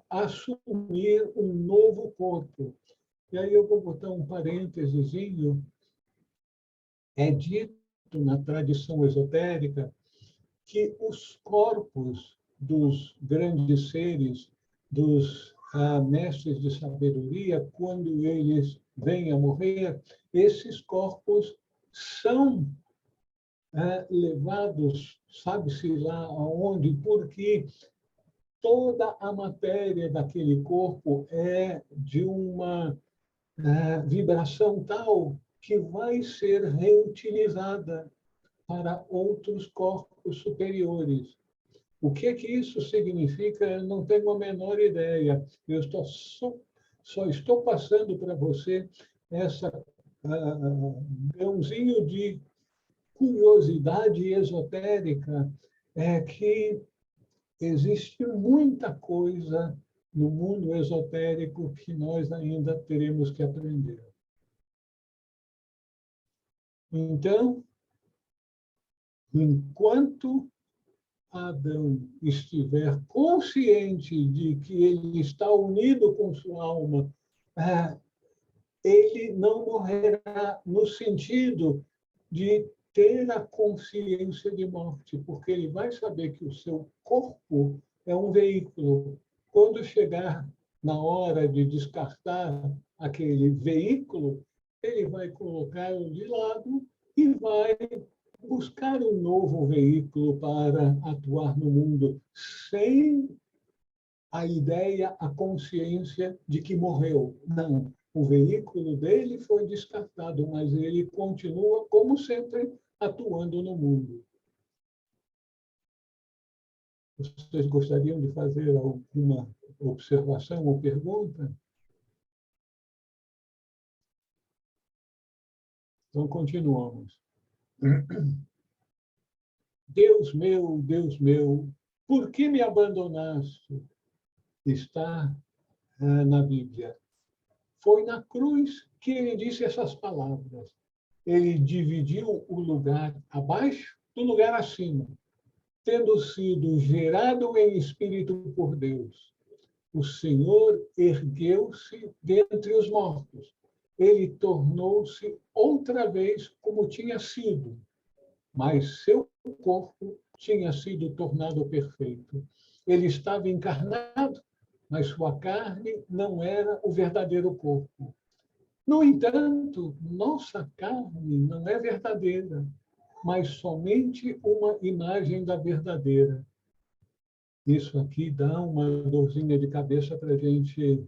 S1: assumir um novo corpo. E aí eu vou botar um parêntesezinho. É dito na tradição esotérica que os corpos dos grandes seres, dos mestres de sabedoria, quando eles vêm a morrer, esses corpos são levados, sabe-se lá aonde, porque toda a matéria daquele corpo é de uma vibração tal que vai ser reutilizada para outros corpos superiores. O que isso significa, eu não tenho a menor ideia. Eu só estou passando para você essa grãozinho de curiosidade esotérica, que existe muita coisa no mundo esotérico que nós ainda teremos que aprender. Então, enquanto Adão estiver consciente de que ele está unido com sua alma, ele não morrerá no sentido de ter a consciência de morte, porque ele vai saber que o seu corpo é um veículo. Quando chegar na hora de descartar aquele veículo, ele vai colocá-lo de lado e vai buscar um novo veículo para atuar no mundo, sem a ideia, a consciência de que morreu. Não. O veículo dele foi descartado, mas ele continua, como sempre, atuando no mundo. Vocês gostariam de fazer alguma observação ou pergunta? Então, continuamos. Deus meu, por que me abandonaste? Está na Bíblia. Foi na cruz que ele disse essas palavras. Ele dividiu o lugar abaixo do lugar acima, tendo sido gerado em espírito por Deus. O Senhor ergueu-se dentre os mortos. Ele tornou-se outra vez como tinha sido, mas seu corpo tinha sido tornado perfeito. Ele estava encarnado, mas sua carne não era o verdadeiro corpo. No entanto, nossa carne não é verdadeira, mas somente uma imagem da verdadeira. Isso aqui dá uma dorzinha de cabeça para a gente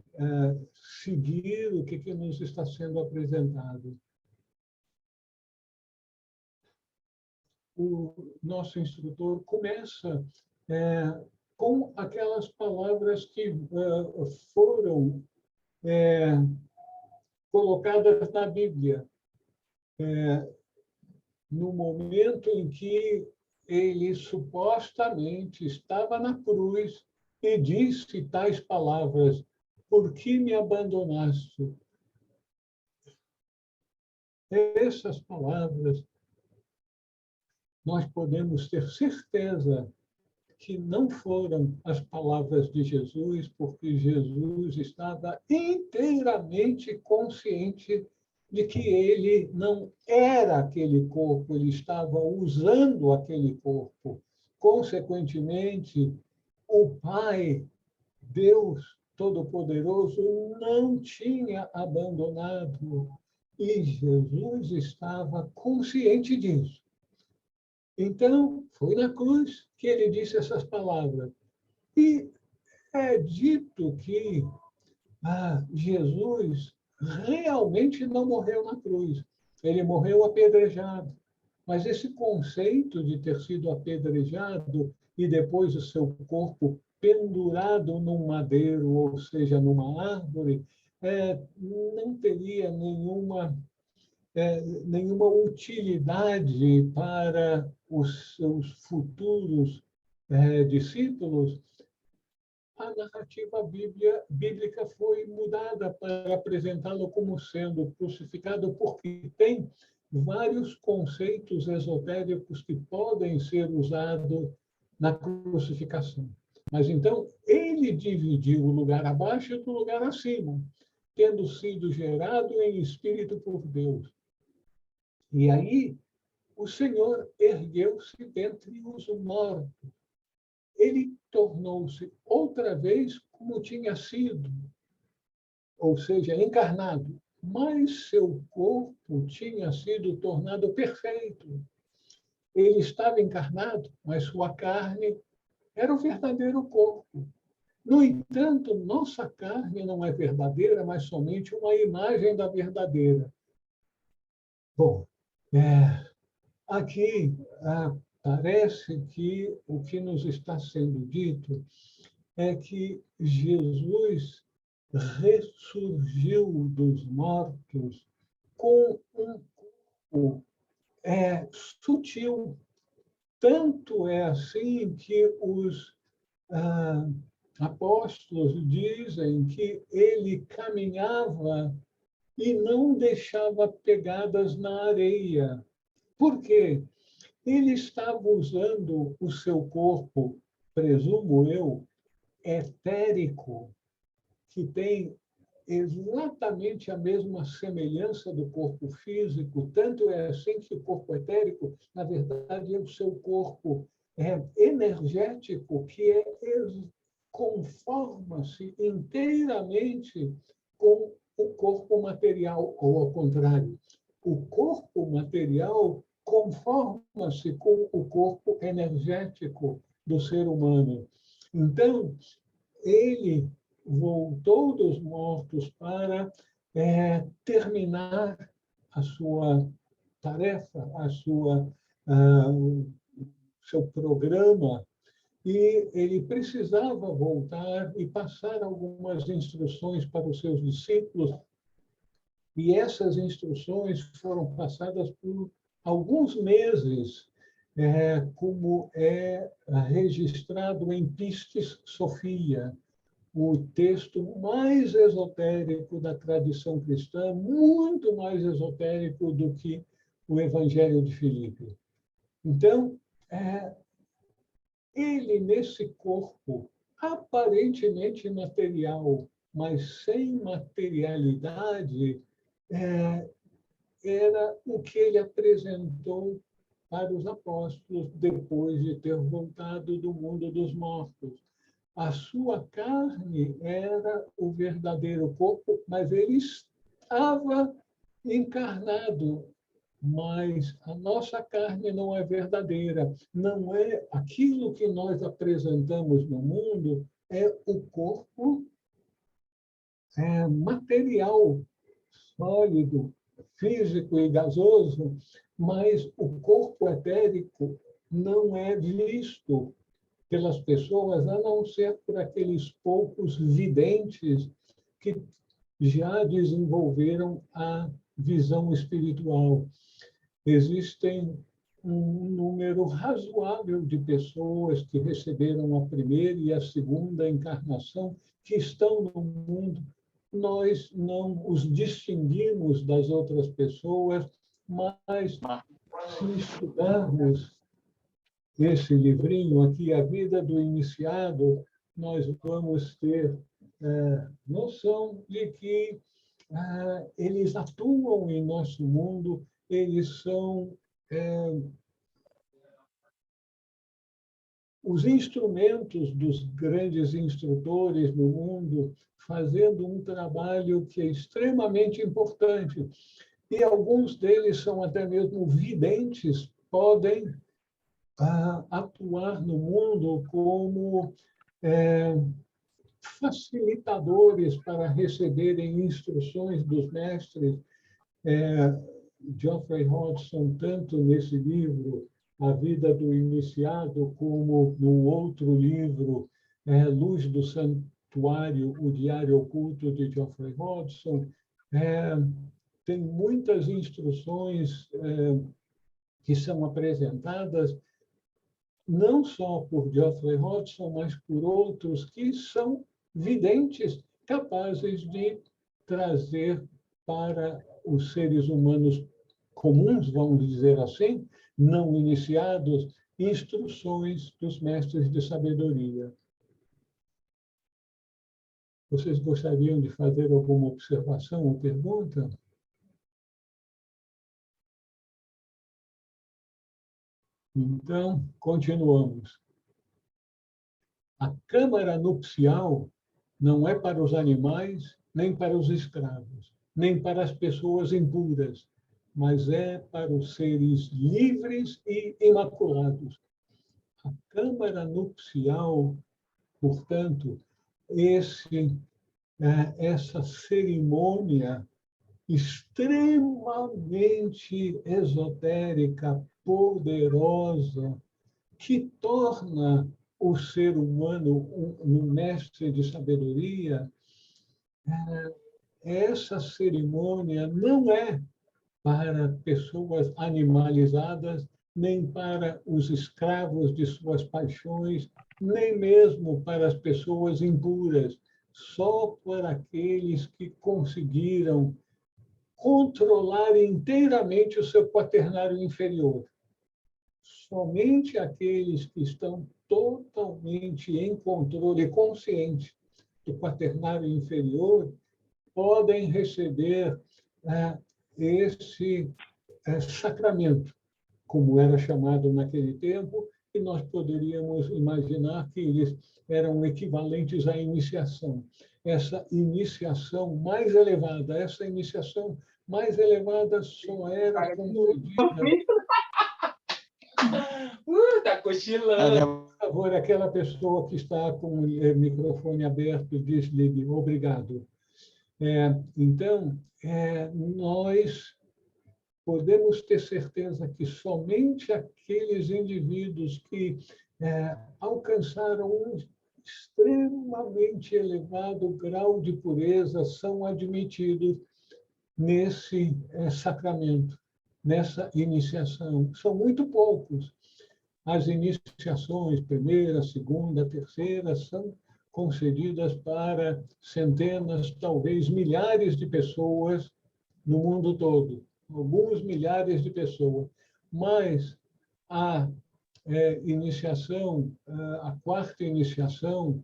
S1: seguir o que nos está sendo apresentado. O nosso instrutor começa com aquelas palavras que foram colocadas na Bíblia, no momento em que ele supostamente estava na cruz e disse tais palavras: por que me abandonaste? Essas palavras, nós podemos ter certeza que não foram as palavras de Jesus, porque Jesus estava inteiramente consciente de que ele não era aquele corpo, ele estava usando aquele corpo. Consequentemente, o Pai, Deus Todo-Poderoso, não tinha abandonado e Jesus estava consciente disso. Então, foi na cruz que ele disse essas palavras. E é dito que Jesus realmente não morreu na cruz. Ele morreu apedrejado. Mas esse conceito de ter sido apedrejado e depois o seu corpo pendurado num madeiro, ou seja, numa árvore, não teria nenhuma utilidade para os seus futuros discípulos. A narrativa bíblica foi mudada para apresentá-lo como sendo crucificado, porque tem vários conceitos esotéricos que podem ser usados na crucificação. Mas então, ele dividiu o lugar abaixo do lugar acima, tendo sido gerado em espírito por Deus. E aí, o Senhor ergueu-se dentre os mortos. Ele tornou-se outra vez como tinha sido, ou seja, encarnado, mas seu corpo tinha sido tornado perfeito. Ele estava encarnado, mas sua carne era o verdadeiro corpo. No entanto, nossa carne não é verdadeira, mas somente uma imagem da verdadeira. Bom, aqui parece que o que nos está sendo dito é que Jesus ressurgiu dos mortos com um corpo sutil. Tanto é assim que os apóstolos dizem que ele caminhava e não deixava pegadas na areia. Por quê? Ele estava usando o seu corpo, presumo eu, etérico, que tem exatamente a mesma semelhança do corpo físico, tanto é assim que o corpo etérico, na verdade, é o seu corpo energético, que conforma-se inteiramente com o corpo material, ou ao contrário, o corpo material conforma-se com o corpo energético do ser humano. Então, ele voltou dos mortos para terminar a sua tarefa, seu programa, e ele precisava voltar e passar algumas instruções para os seus discípulos, e essas instruções foram passadas por alguns meses como é registrado em Pistis Sophia, o texto mais esotérico da tradição cristã, muito mais esotérico do que o Evangelho de Filipe. Então, ele, nesse corpo aparentemente material, mas sem materialidade, era o que ele apresentou para os apóstolos depois de ter voltado do mundo dos mortos. A sua carne era o verdadeiro corpo, mas ele estava encarnado. Mas a nossa carne não é verdadeira. Não é aquilo que nós apresentamos no mundo, é o corpo material, sólido, físico e gasoso, mas o corpo etérico não é visto pelas pessoas, a não ser por aqueles poucos videntes que já desenvolveram a visão espiritual. Existem um número razoável de pessoas que receberam a primeira e a segunda encarnação, que estão no mundo. Nós não os distinguimos das outras pessoas, mas se estudarmos esse livrinho aqui, A Vida do Iniciado, nós vamos ter noção de que eles atuam em nosso mundo, eles são os instrumentos dos grandes instrutores no mundo, fazendo um trabalho que é extremamente importante. E alguns deles são até mesmo videntes, podem atuar no mundo como facilitadores para receberem instruções dos mestres. Geoffrey Hodgson, tanto nesse livro, A Vida do Iniciado, como no outro livro, Luz do Santuário, o Diário Oculto de Geoffrey Hodgson, tem muitas instruções que são apresentadas não só por Geoffrey Hodgson, mas por outros que são videntes, capazes de trazer para os seres humanos comuns, vamos dizer assim, não iniciados, instruções dos mestres de sabedoria. Vocês gostariam de fazer alguma observação ou pergunta? Então, continuamos. A câmara nupcial não é para os animais, nem para os escravos, nem para as pessoas impuras, mas é para os seres livres e imaculados. A câmara nupcial, portanto, essa cerimônia extremamente esotérica, poderosa, que torna o ser humano um mestre de sabedoria, essa cerimônia não é para pessoas animalizadas, nem para os escravos de suas paixões, nem mesmo para as pessoas impuras, só para aqueles que conseguiram controlar inteiramente o seu quaternário inferior. Somente aqueles que estão totalmente em controle consciente do quaternário inferior podem receber esse sacramento, como era chamado naquele tempo, e nós poderíamos imaginar que eles eram equivalentes à iniciação. Essa iniciação mais elevada, só era concedida...
S2: Tá cochilando.
S1: Por favor, aquela pessoa que está com o microfone aberto, desligue. Obrigado. Então, nós podemos ter certeza que somente aqueles indivíduos que alcançaram um extremamente elevado grau de pureza são admitidos nesse sacramento, nessa iniciação. São muito poucos. as iniciações, primeira, segunda, terceira, são concedidas para centenas, talvez milhares de pessoas no mundo todo, alguns milhares de pessoas. Mas a iniciação, a quarta iniciação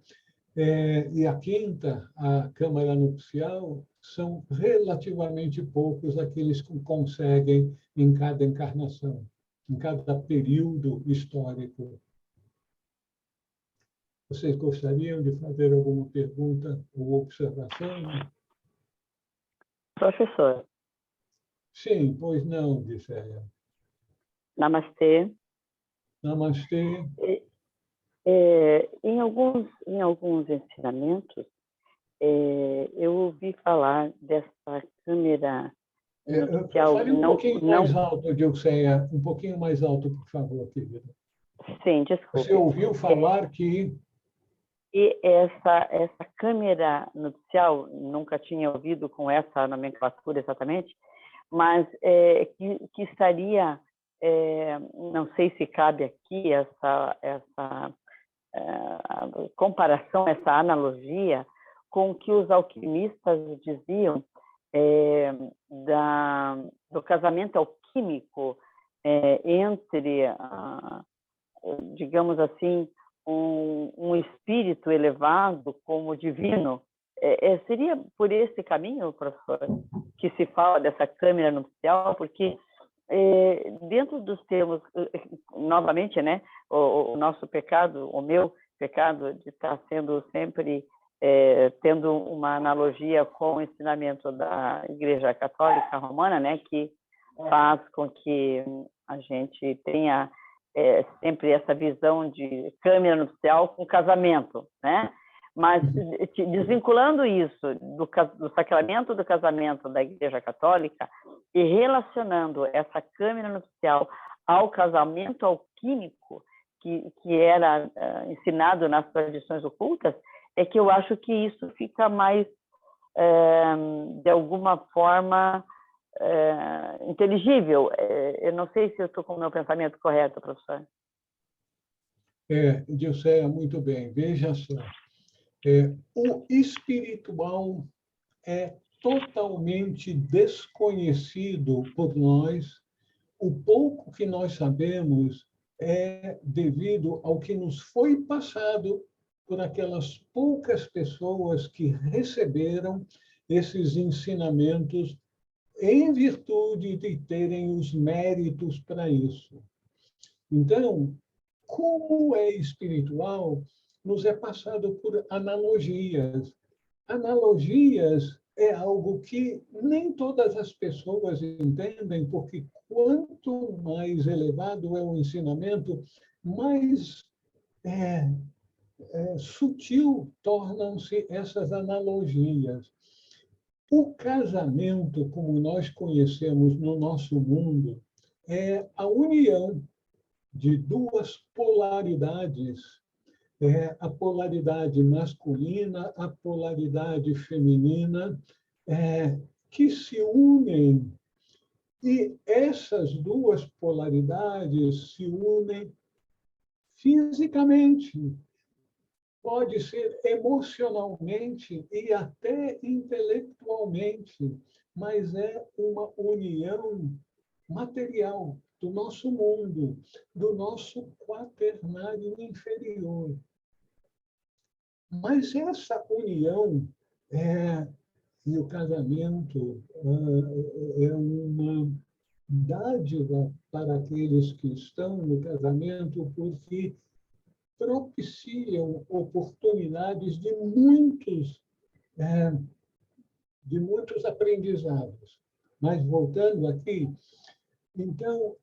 S1: e a quinta, a Câmara Nupcial, são relativamente poucos aqueles que conseguem em cada encarnação, em cada período histórico. Vocês gostariam de fazer alguma pergunta ou observação?
S3: Professor.
S1: Sim, pois não, Odisseia.
S3: Namastê.
S1: Namastê.
S3: Em alguns ensinamentos, eu ouvi falar dessa câmera nupcial.
S1: Fale um pouquinho mais alto, Odisseia. Um pouquinho mais alto, por favor, querida.
S3: Sim, desculpe.
S1: Você ouviu falar que...
S3: E essa câmera nupcial, nunca tinha ouvido com essa nomenclatura exatamente, mas que estaria, não sei se cabe aqui essa comparação, essa analogia com o que os alquimistas diziam do casamento alquímico entre, digamos assim, um espírito elevado como divino. Seria por esse caminho, professor, que se fala dessa câmara nupcial? Porque dentro dos termos, novamente, né, o nosso pecado, o meu pecado de estar sendo sempre tendo uma analogia com o ensinamento da Igreja Católica Romana, né, que faz com que a gente tenha sempre essa visão de câmara nupcial com casamento, né? Mas desvinculando isso do sacramento do casamento da Igreja Católica e relacionando essa câmara nupcial ao casamento alquímico que era ensinado nas tradições ocultas, é que eu acho que isso fica mais, de alguma forma, inteligível. Eu não sei se eu estou com o meu pensamento correto, professor.
S1: Dilceia, muito bem. Veja só. O espiritual é totalmente desconhecido por nós. O pouco que nós sabemos é devido ao que nos foi passado por aquelas poucas pessoas que receberam esses ensinamentos em virtude de terem os méritos para isso. Então, como é espiritual, nos é passado por analogias. Analogias é algo que nem todas as pessoas entendem, porque quanto mais elevado é o ensinamento, mais sutil tornam-se essas analogias. O casamento, como nós conhecemos no nosso mundo, é a união de duas polaridades, a polaridade masculina, a polaridade feminina, que se unem. E essas duas polaridades se unem fisicamente, pode ser emocionalmente e até intelectualmente, mas é uma união material do nosso mundo, do nosso quaternário inferior. Mas essa união e o casamento é uma dádiva para aqueles que estão no casamento, porque propiciam oportunidades de muitos aprendizados. Mas, voltando aqui, então,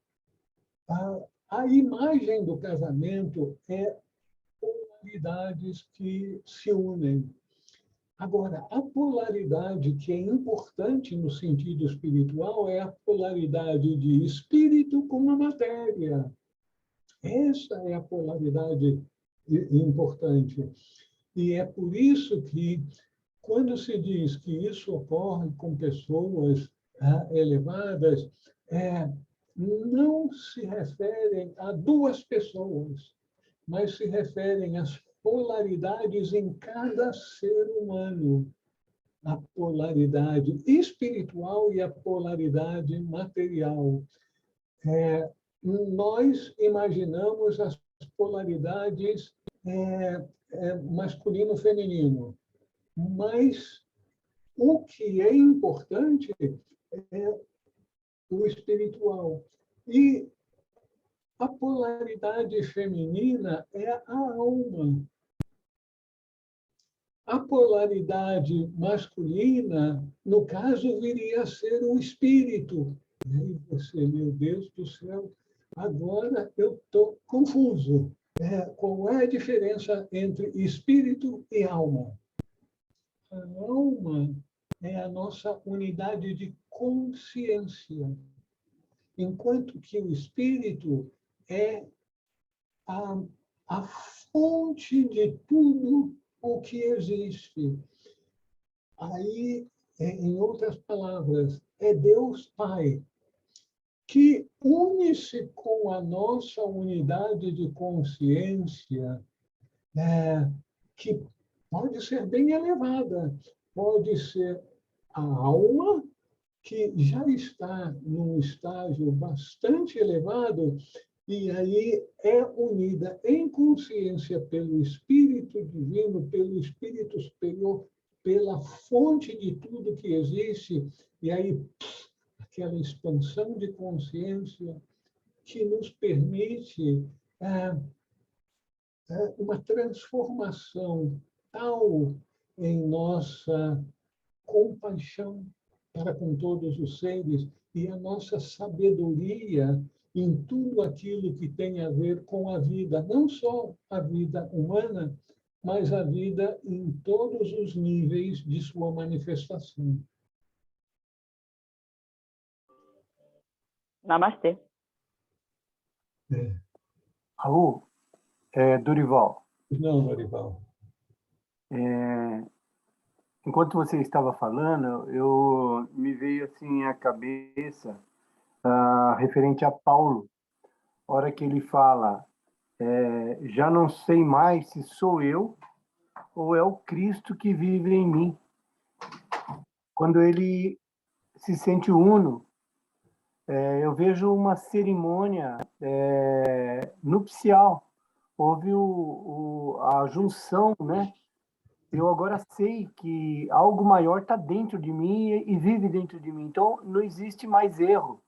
S1: a imagem do casamento é polaridades que se unem. Agora, a polaridade que é importante no sentido espiritual é a polaridade de espírito com a matéria. Essa é a polaridade importante. E é por isso que, quando se diz que isso ocorre com pessoas elevadas, não se referem a duas pessoas, mas se referem às polaridades em cada ser humano. A polaridade espiritual e a polaridade material. Nós imaginamos as polaridades masculino-feminino, mas o que é importante é o espiritual. E a polaridade feminina é a alma. A polaridade masculina, no caso, viria a ser o espírito. E aí você, meu Deus do céu, agora eu estou confuso. Qual é a diferença entre espírito e alma? A alma é a nossa unidade de consciência, enquanto que o espírito é a, a fonte de tudo o que existe. Aí, em outras palavras, é Deus Pai, que une-se com a nossa unidade de consciência, que pode ser bem elevada, pode ser a alma, que já está num estágio bastante elevado, e aí é unida em consciência pelo Espírito Divino, pelo Espírito Superior, pela fonte de tudo que existe, e aí aquela expansão de consciência que nos permite uma transformação tal em nossa compaixão para com todos os seres e a nossa sabedoria em tudo aquilo que tem a ver com a vida, não só a vida humana, mas a vida em todos os níveis de sua manifestação.
S3: Namastê.
S4: Raul, Dorival.
S1: Não, Dorival.
S4: Enquanto você estava falando, me veio assim à cabeça referente a Paulo, a hora que ele fala, já não sei mais se sou eu ou é o Cristo que vive em mim. Quando ele se sente uno, eu vejo uma cerimônia nupcial. Houve a junção, né? Eu agora sei que algo maior está dentro de mim e vive dentro de mim. Então, não existe mais erro,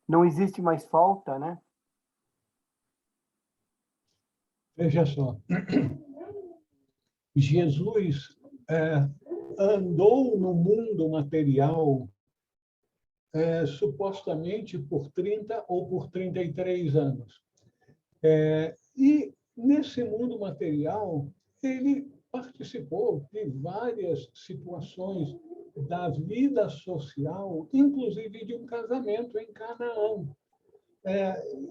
S4: não existe mais falta, né?
S1: Veja só. Jesus andou no mundo material supostamente por 30 ou por 33 anos. E nesse mundo material, ele participou de várias situações da vida social, inclusive de um casamento em Canaã.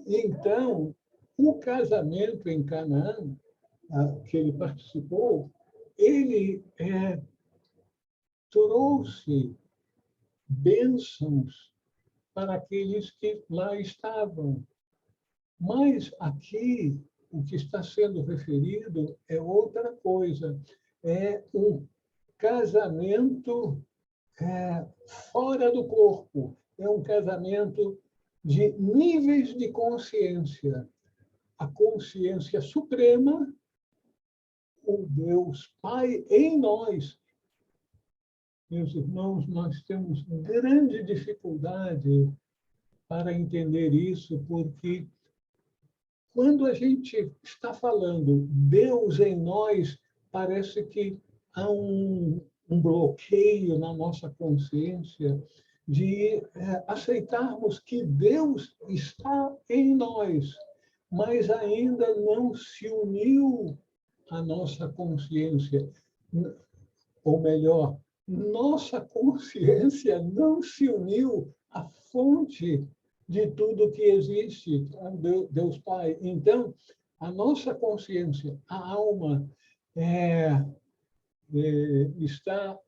S1: Então, o casamento em Canaã, que ele participou, ele trouxe bênçãos para aqueles que lá estavam. Mas aqui, o que está sendo referido é outra coisa. É um casamento fora do corpo. É um casamento de níveis de consciência. A consciência suprema, o Deus Pai em nós. Meus irmãos, nós temos grande dificuldade para entender isso, porque quando a gente está falando Deus em nós, parece que há um bloqueio na nossa consciência de aceitarmos que Deus está em nós, mas ainda não se uniu à nossa consciência. Ou melhor, nossa consciência não se uniu à fonte de tudo que existe, Deus Pai. Então, a nossa consciência, a alma, está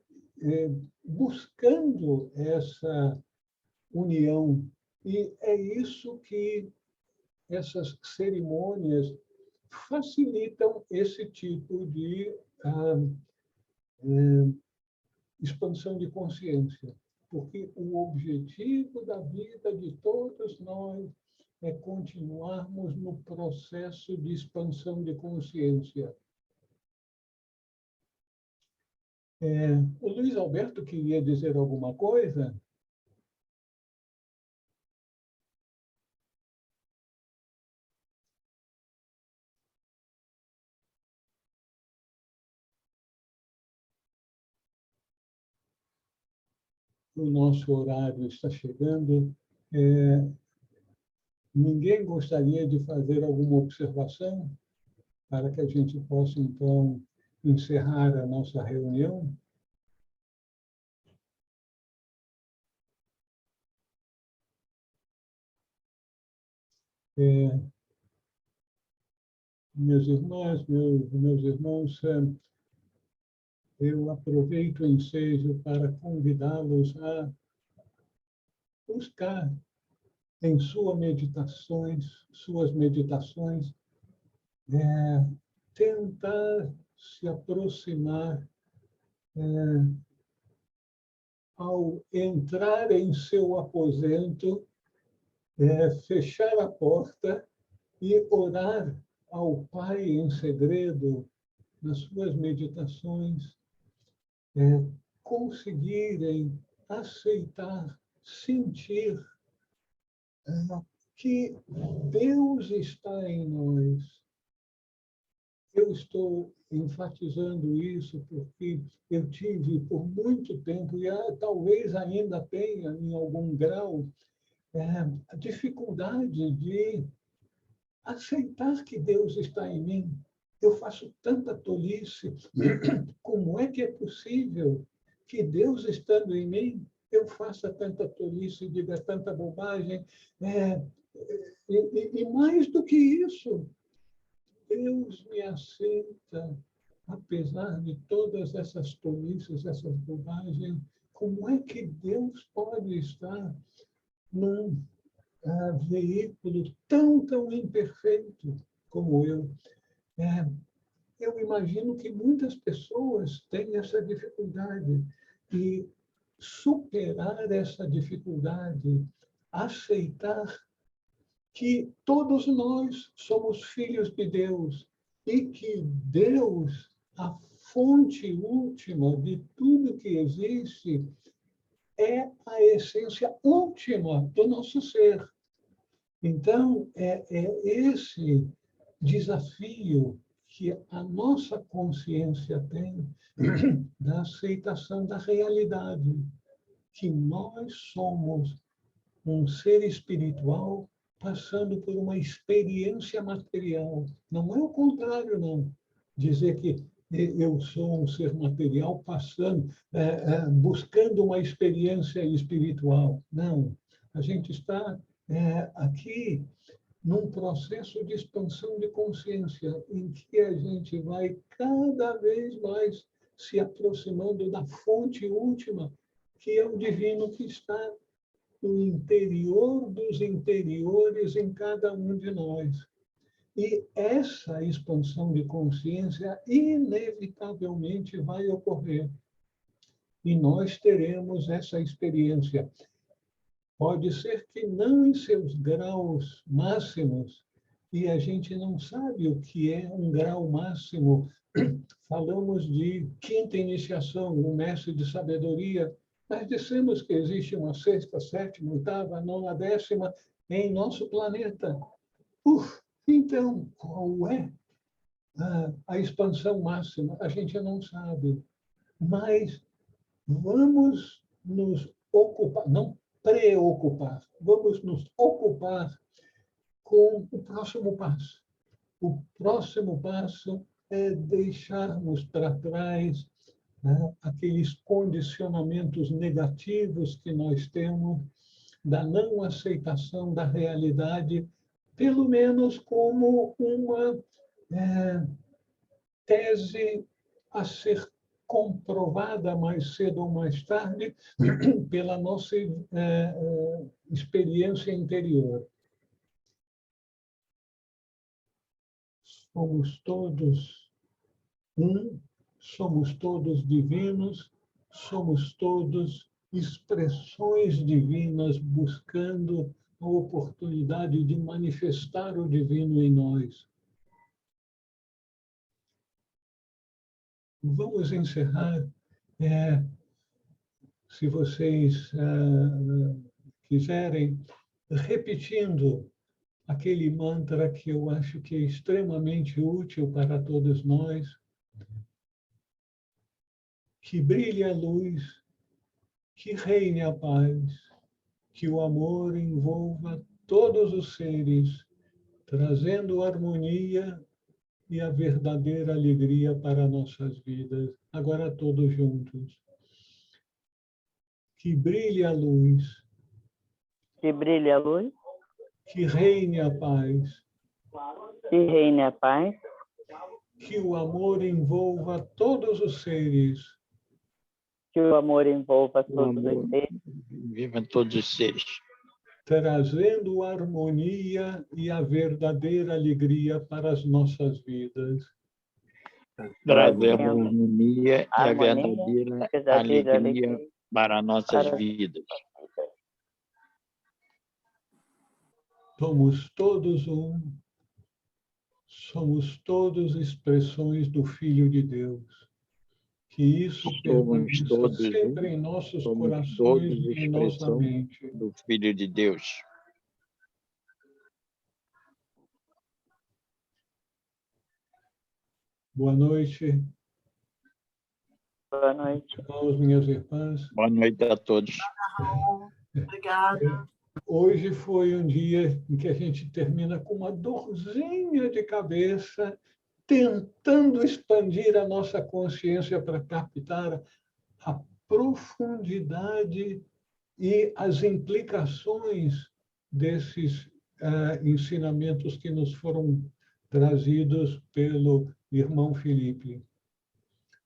S1: buscando essa união E é isso que essas cerimônias facilitam esse tipo de expansão de consciência, porque o objetivo da vida de todos nós é continuarmos no processo de expansão de consciência. O Luiz Alberto queria dizer alguma coisa? O nosso horário está chegando. Ninguém gostaria de fazer alguma observação para que a gente possa, então, encerrar a nossa reunião? Minhas irmãs, meus irmãos, eu aproveito o ensejo para convidá-los a buscar em suas meditações, tentar se aproximar ao entrar em seu aposento, fechar a porta e orar ao Pai em segredo, nas suas meditações, conseguirem aceitar, sentir que Deus está em nós. Eu estou enfatizando isso porque eu tive por muito tempo, e talvez ainda tenha em algum grau, a dificuldade de aceitar que Deus está em mim. Eu faço tanta tolice. Como é que é possível que Deus estando em mim, eu faça tanta tolice, diga tanta bobagem? E mais do que isso, Deus me aceita, apesar de todas essas tolices, essas bobagens. Como é que Deus pode estar num veículo tão imperfeito como eu? Eu imagino que muitas pessoas têm essa dificuldade. E superar essa dificuldade, aceitar que todos nós somos filhos de Deus e que Deus, a fonte última de tudo que existe, é a essência última do nosso ser. Então, é esse desafio que a nossa consciência tem da aceitação da realidade, que nós somos um ser espiritual passando por uma experiência material. Não é o contrário, não. Dizer que eu sou um ser material passando, buscando uma experiência espiritual. Não. A gente está aqui num processo de expansão de consciência, em que a gente vai cada vez mais se aproximando da fonte última, que é o divino que está no interior dos interiores em cada um de nós. E essa expansão de consciência inevitavelmente vai ocorrer. E nós teremos essa experiência. Pode ser que não em seus graus máximos, e a gente não sabe o que é um grau máximo. Falamos de quinta iniciação, o mestre de sabedoria. Nós dissemos que existe uma sexta, sétima, oitava, nona, décima em nosso planeta. Então, qual é a expansão máxima? A gente não sabe. Mas vamos nos ocupar, não preocupar, vamos nos ocupar com o próximo passo. O próximo passo é deixarmos para trás aqueles condicionamentos negativos que nós temos, da não aceitação da realidade, pelo menos como uma tese a ser comprovada mais cedo ou mais tarde pela nossa experiência interior. Somos todos um, somos todos divinos, somos todos expressões divinas buscando a oportunidade de manifestar o divino em nós. Vamos encerrar, se vocês quiserem, repetindo aquele mantra que eu acho que é extremamente útil para todos nós. Que brilhe a luz, que reine a paz, que o amor envolva todos os seres, trazendo harmonia e a verdadeira alegria para nossas vidas. Agora todos juntos. Que brilhe a luz.
S3: Que brilhe a luz.
S1: Que reine a paz.
S3: Que reine a paz.
S1: Que o amor envolva todos os seres.
S3: Que o amor envolva todos os seres.
S2: Viva todos os seres.
S1: Trazendo harmonia e a verdadeira alegria para as nossas vidas.
S2: Trazendo harmonia e a verdadeira alegria para nossas vidas.
S1: Somos todos um, somos todos expressões do Filho de Deus. Que isso permaneça sempre em nossos corações e em nossa mente.
S2: Do Filho de Deus.
S1: Boa noite.
S3: Boa noite.
S1: Irmãos, minhas irmãs.
S2: Boa noite a todos.
S5: Obrigada.
S1: Hoje foi um dia em que a gente termina com uma dorzinha de cabeça, tentando expandir a nossa consciência para captar a profundidade e as implicações desses ensinamentos que nos foram trazidos pelo irmão Felipe.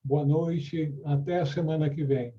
S1: Boa noite, até a semana que vem.